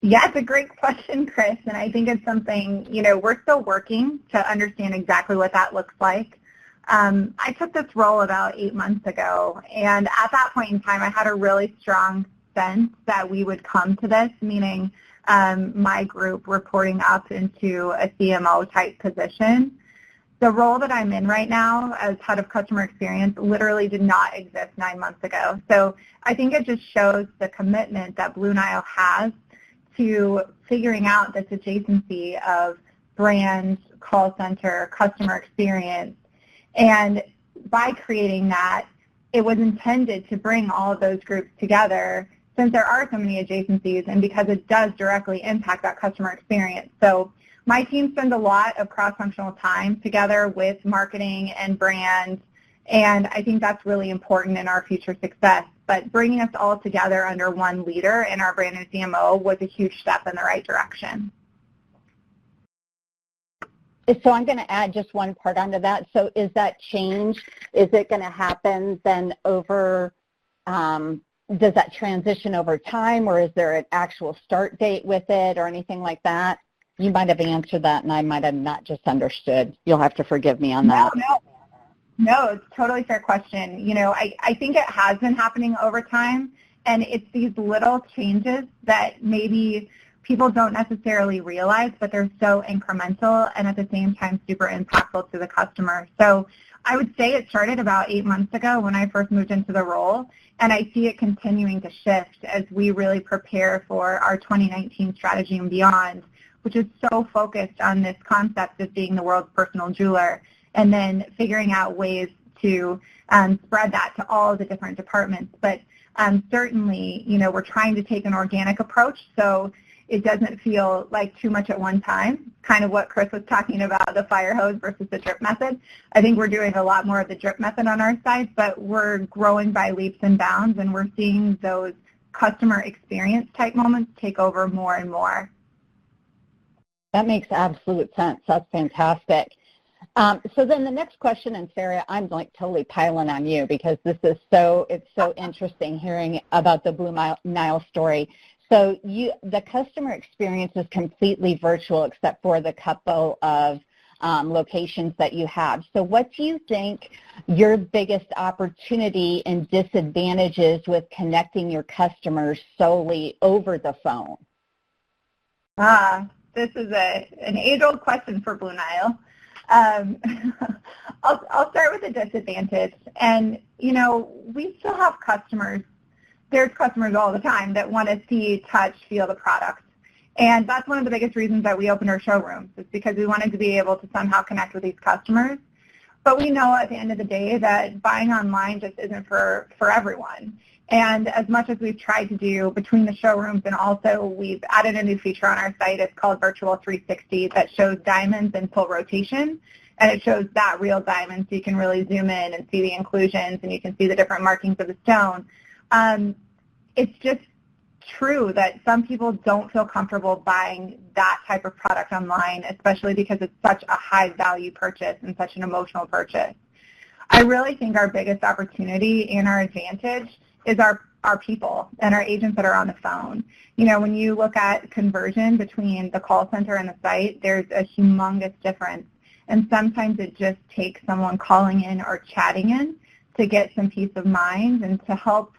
Yeah, it's a great question, Chris, and I think it's something, we're still working to understand exactly what that looks like. I took this role about 8 months ago, and at that point in time, I had a really strong sense that we would come to this, meaning my group reporting up into a CMO type position. The role that I'm in right now as head of customer experience literally did not exist 9 months ago. So I think it just shows the commitment that Blue Nile has to figuring out this adjacency of brand, call center, customer experience. And by creating that, it was intended to bring all of those groups together since there are so many adjacencies and because it does directly impact that customer experience. So my team spends a lot of cross-functional time together with marketing and brand, and I think that's really important in our future success. But bringing us all together under one leader in our brand new CMO was a huge step in the right direction. So I'm going to add just one part onto that. So is that change, is it going to happen then over, does that transition over time, or is there an actual start date with it or anything like that? You might have answered that, and I might have not just understood. You'll have to forgive me on that. No, it's a totally fair question. You know, I think it has been happening over time, and it's these little changes that maybe people don't necessarily realize, but they're so incremental and at the same time super impactful to the customer. So I would say it started about 8 months ago when I first moved into the role, and I see it continuing to shift as we really prepare for our 2019 strategy and beyond, which is so focused on this concept of being the world's personal jeweler and then figuring out ways to spread that to all the different departments. But certainly, you know, we're trying to take an organic approach so it doesn't feel like too much at one time, kind of what Chris was talking about, the fire hose versus the drip method. I think we're doing a lot more of the drip method on our side, but we're growing by leaps and bounds, and we're seeing those customer experience type moments take over more and more. That makes absolute sense. That's fantastic. So then the next question, and Sarah, I'm like totally piling on you because this is it's so interesting hearing about the Blue Nile story. So the customer experience is completely virtual except for the couple of locations that you have. So what do you think your biggest opportunity and disadvantages with connecting your customers solely over the phone? This is an age-old question for Blue Nile. I'll start with the disadvantage. And, you know, we still have customers. There's customers all the time that want to see, touch, feel the product. And that's one of the biggest reasons that we opened our showrooms, is because we wanted to be able to somehow connect with these customers. But we know at the end of the day that buying online just isn't for everyone. And as much as we've tried to do between the showrooms, and also we've added a new feature on our site, it's called Virtual 360, that shows diamonds in full rotation. And it shows that real diamond, so you can really zoom in and see the inclusions, and you can see the different markings of the stone. It's just true that some people don't feel comfortable buying that type of product online, especially because it's such a high-value purchase and such an emotional purchase. I really think our biggest opportunity and our advantage is our people and our agents that are on the phone. You know, when you look at conversion between the call center and the site, there's a humongous difference. And sometimes it just takes someone calling in or chatting in to get some peace of mind and to help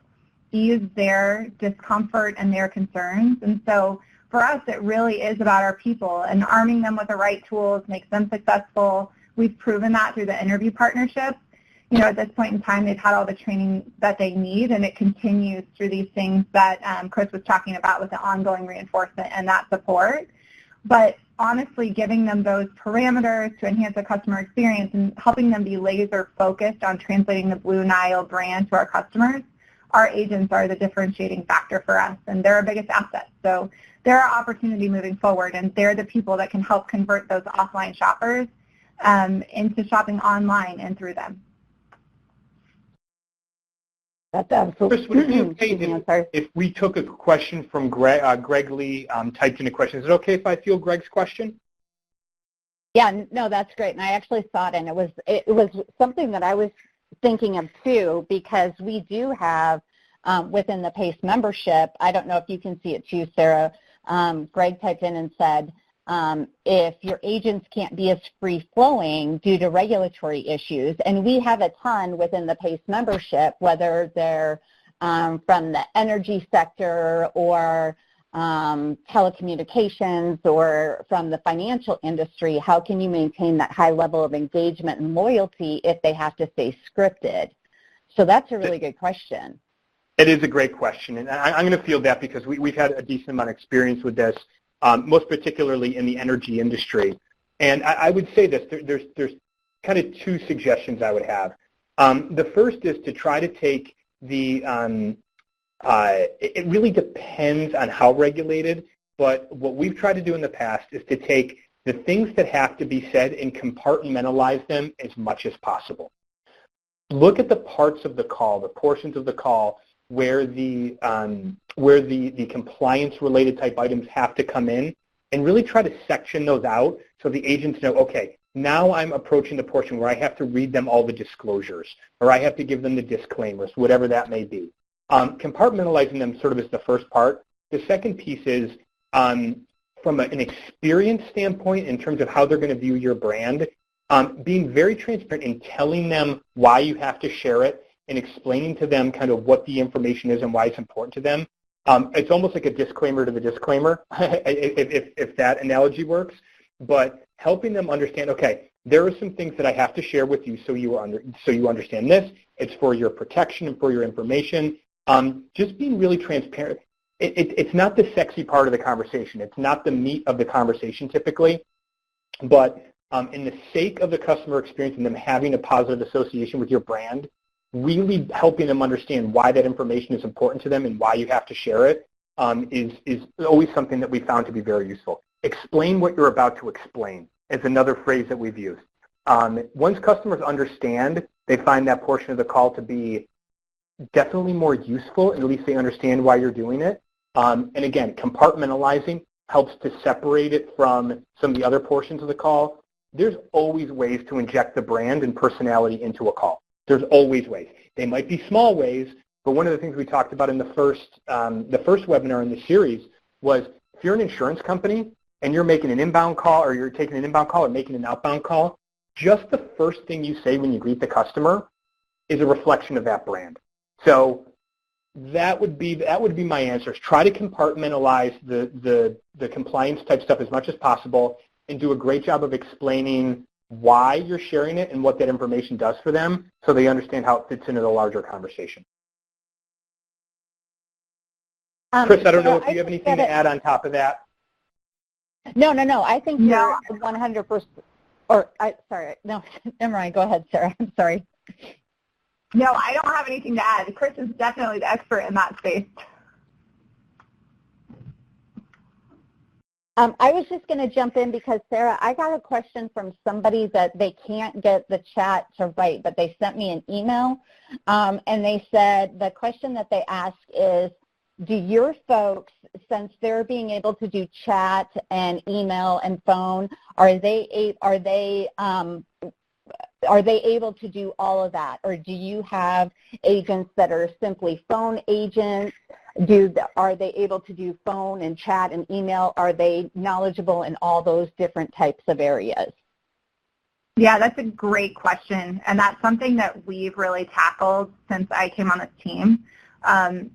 ease their discomfort and their concerns. And so for us, it really is about our people, and arming them with the right tools makes them successful. We've proven that through the interview partnerships. You know, at this point in time, they've had all the training that they need, and it continues through these things that Chris was talking about with the ongoing reinforcement and that support. But honestly, giving them those parameters to enhance the customer experience and helping them be laser focused on translating the Blue Nile brand to our customers, our agents are the differentiating factor for us, and they're our biggest asset. So they're our opportunity moving forward, and they're the people that can help convert those offline shoppers into shopping online and through them. That's absolutely. Chris, would it be okay if we took a question from Greg Lee typed in a question? Is it okay if I field Greg's question? Yeah, no, that's great. And I actually saw it, and it was something that I was thinking of too, because we do have within the PACE membership, I don't know if you can see it too, Sarah, Greg typed in and said, if your agents can't be as free-flowing due to regulatory issues, and we have a ton within the PACE membership, whether they're from the energy sector or telecommunications or from the financial industry, how can you maintain that high level of engagement and loyalty if they have to stay scripted? So that's a really good question. It is a great question, and I'm going to field that because we've had a decent amount of experience with this, most particularly in the energy industry. And I would say this, there's kind of two suggestions I would have. The first is to try to take the, it really depends on how regulated, but what we've tried to do in the past is to take the things that have to be said and compartmentalize them as much as possible. Look at the parts of the call, the portions of the call where the compliance-related type items have to come in, and really try to section those out so the agents know, okay, now I'm approaching the portion where I have to read them all the disclosures, or I have to give them the disclaimers, whatever that may be. Compartmentalizing them sort of is the first part. The second piece is from an experience standpoint in terms of how they're going to view your brand, being very transparent and telling them why you have to share it and explaining to them kind of what the information is and why it's important to them. It's almost like a disclaimer to the disclaimer, if that analogy works, but helping them understand, okay, there are some things that I have to share with you so you understand this. It's for your protection and for your information. Just being really transparent. It's not the sexy part of the conversation. It's not the meat of the conversation typically, but in the sake of the customer experience and them having a positive association with your brand, really helping them understand why that information is important to them and why you have to share it is always something that we found to be very useful. Explain what you're about to explain is another phrase that we've used. Once customers understand, they find that portion of the call to be definitely more useful, and at least they understand why you're doing it. And again, compartmentalizing helps to separate it from some of the other portions of the call. There's always ways to inject the brand and personality into a call. There's always ways. They might be small ways, but one of the things we talked about in the first webinar in the series was if you're an insurance company and you're making an inbound call or you're taking an inbound call or making an outbound call, just the first thing you say when you greet the customer is a reflection of that brand. So that would be my answers. Try to compartmentalize the compliance type stuff as much as possible and do a great job of explaining why you're sharing it and what that information does for them so they understand how it fits into the larger conversation. Chris, I don't know if you have anything to add on top of that. No. I think you're 100%. Sorry. No, never mind. Go ahead, Sarah. I'm sorry. No, I don't have anything to add. Chris is definitely the expert in that space. I was just going to jump in because, Sarah, I got a question from somebody that they can't get the chat to write, but they sent me an email, and they said the question that they ask is, do your folks, since they're being able to do chat and email and phone, are they able to do all of that, or do you have agents that are simply phone agents? Are they able to do phone and chat and email? Are they knowledgeable in all those different types of areas? Yeah, that's a great question, and that's something that we've really tackled since I came on this team.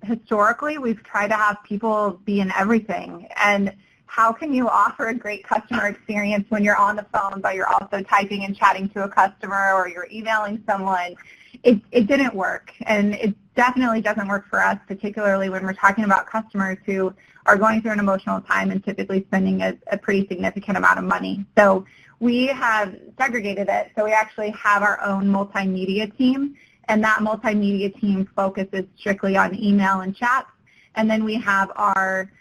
Historically, we've tried to have people be in everything, and how can you offer a great customer experience when you're on the phone but you're also typing and chatting to a customer or you're emailing someone? It didn't work, and it definitely doesn't work for us, particularly when we're talking about customers who are going through an emotional time and typically spending a pretty significant amount of money. So we have segregated it. So we actually have our own multimedia team, and that multimedia team focuses strictly on email and chats. And then we have our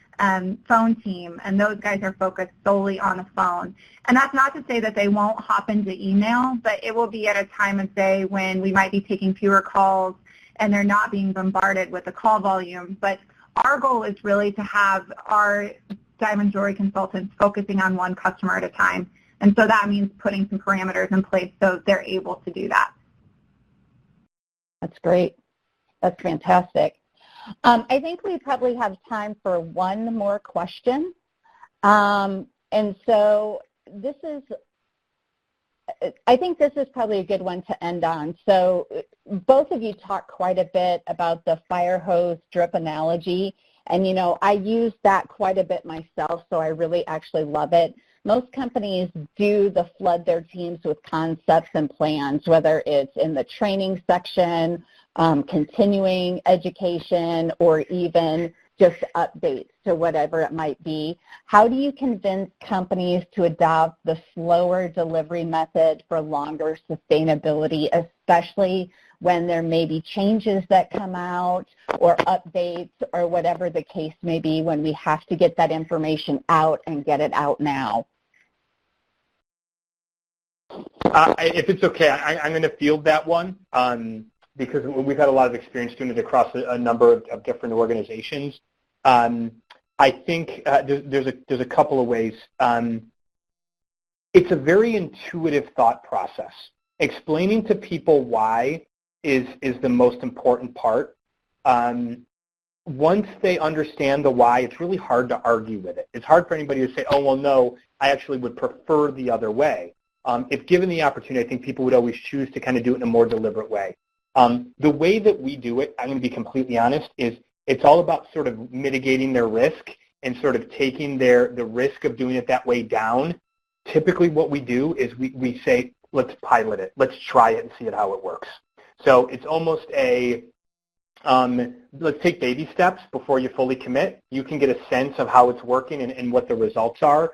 phone team, and those guys are focused solely on the phone. And that's not to say that they won't hop into email, but it will be at a time of day when we might be taking fewer calls and they're not being bombarded with the call volume. But our goal is really to have our diamond jewelry consultants focusing on one customer at a time. And so that means putting some parameters in place so they're able to do that. That's great. That's fantastic. I think we probably have time for one more question. And so I think this is probably a good one to end on. So both of you talked quite a bit about the fire hose drip analogy And, you know, I use that quite a bit myself, so I really actually love it. Most companies do flood their teams with concepts and plans, whether it's in the training section, continuing education, or even just updates to whatever it might be. How do you convince companies to adopt the slower delivery method for longer sustainability, especially when there may be changes that come out or updates or whatever the case may be, when we have to get that information out and get it out now? If it's okay, I'm going to field that one because we've had a lot of experience doing it across a number of different organizations. I think there's a couple of ways. It's a very intuitive thought process. Explaining to people why is the most important part. Once they understand the why, it's really hard to argue with it. It's hard for anybody to say, oh, well, no, I actually would prefer the other way. If given the opportunity, I think people would always choose to kind of do it in a more deliberate way. The way that we do it, I'm going to be completely honest, is it's all about sort of mitigating their risk and sort of taking the risk of doing it that way down. Typically what we do is we say, let's pilot it. Let's try it and see how it works. So it's almost let's take baby steps before you fully commit. You can get a sense of how it's working and what the results are.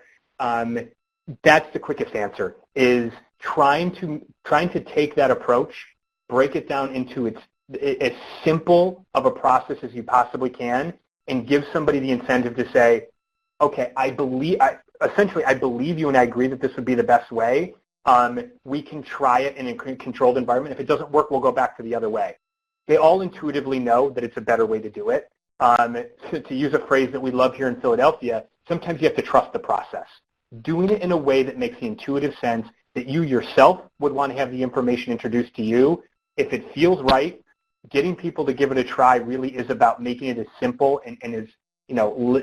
That's the quickest answer, is trying to take that approach, break it down into as simple of a process as you possibly can, and give somebody the incentive to say, okay, I believe you and I agree that this would be the best way. We can try it in a controlled environment. If it doesn't work, we'll go back to the other way. They all intuitively know that it's a better way to do it. To use a phrase that we love here in Philadelphia, sometimes you have to trust the process. Doing it in a way that makes the intuitive sense that you yourself would want to have the information introduced to you. If it feels right, getting people to give it a try really is about making it as simple and as, you know,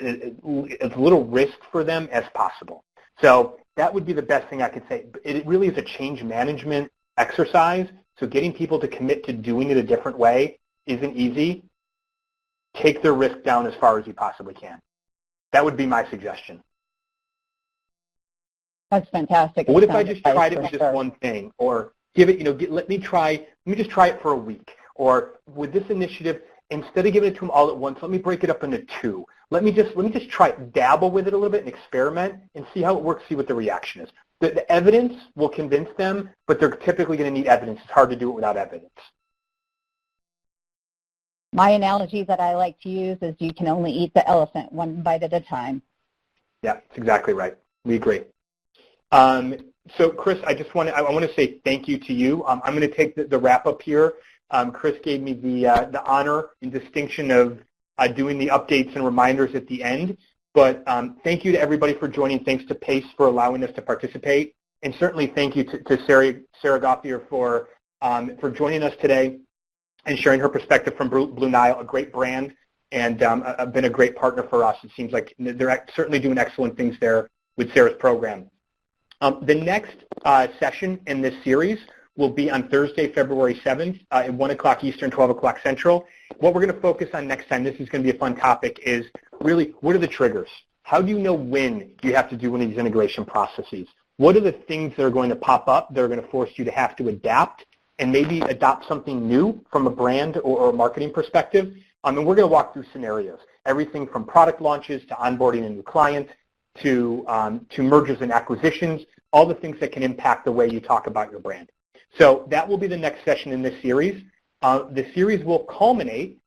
as little risk for them as possible. So that would be the best thing I could say. It really is a change management exercise. So getting people to commit to doing it a different way isn't easy. Take their risk down as far as you possibly can. That would be my suggestion. That's fantastic. What if I just tried it with just one thing, or give it, let me just try it for a week, or with this initiative, instead of giving it to them all at once, let me break it up into two. Let me just try it, dabble with it a little bit and experiment and see how it works, see what the reaction is. The evidence will convince them, but they're typically going to need evidence. It's hard to do it without evidence. My analogy that I like to use is you can only eat the elephant one bite at a time. Yeah, that's exactly right. We agree. So Chris, I want to say thank you to you. I'm going to take the wrap up here. Chris gave me the honor and distinction of doing the updates and reminders at the end. But thank you to everybody for joining. Thanks to PACE for allowing us to participate, and certainly thank you to Sarah Gauthier for joining us today and sharing her perspective from Blue Nile, a great brand, and been a great partner for us. It seems like they're certainly doing excellent things there with Sarah's program. The next session in this series will be on Thursday, February 7th at 1 o'clock Eastern, 12 o'clock Central. What we're going to focus on next time, this is going to be a fun topic, is really what are the triggers? How do you know when you have to do one of these integration processes? What are the things that are going to pop up that are going to force you to have to adapt and maybe adopt something new from a brand or a marketing perspective? And we're going to walk through scenarios, everything from product launches to onboarding a new client to mergers and acquisitions, all the things that can impact the way you talk about your brand. So that will be the next session in this series. The series will culminate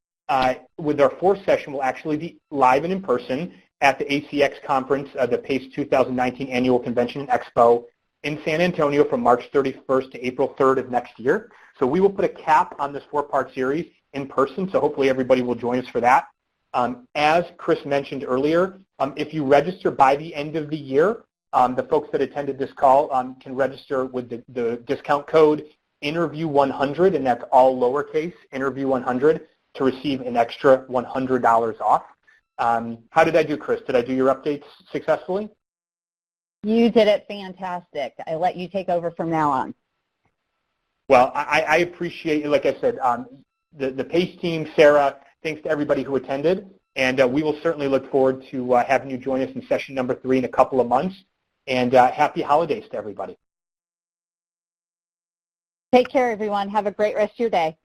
with our fourth session will actually be live and in person at the ACX conference, the PACE 2019 Annual Convention and Expo in San Antonio from March 31st to April 3rd of next year. So we will put a cap on this four-part series in person, so hopefully everybody will join us for that. As Chris mentioned earlier, if you register by the end of the year, the folks that attended this call can register with the discount code INTERVIEW100, and that's all lowercase, INTERVIEW100, to receive an extra $100 off. How did I do, Chris? Did I do your updates successfully? You did it fantastic. I let you take over from now on. Well, I appreciate, like I said, the PACE team, Sarah, thanks to everybody who attended. And we will certainly look forward to having you join us in session number 3 in a couple of months. And happy holidays to everybody. Take care, everyone. Have a great rest of your day.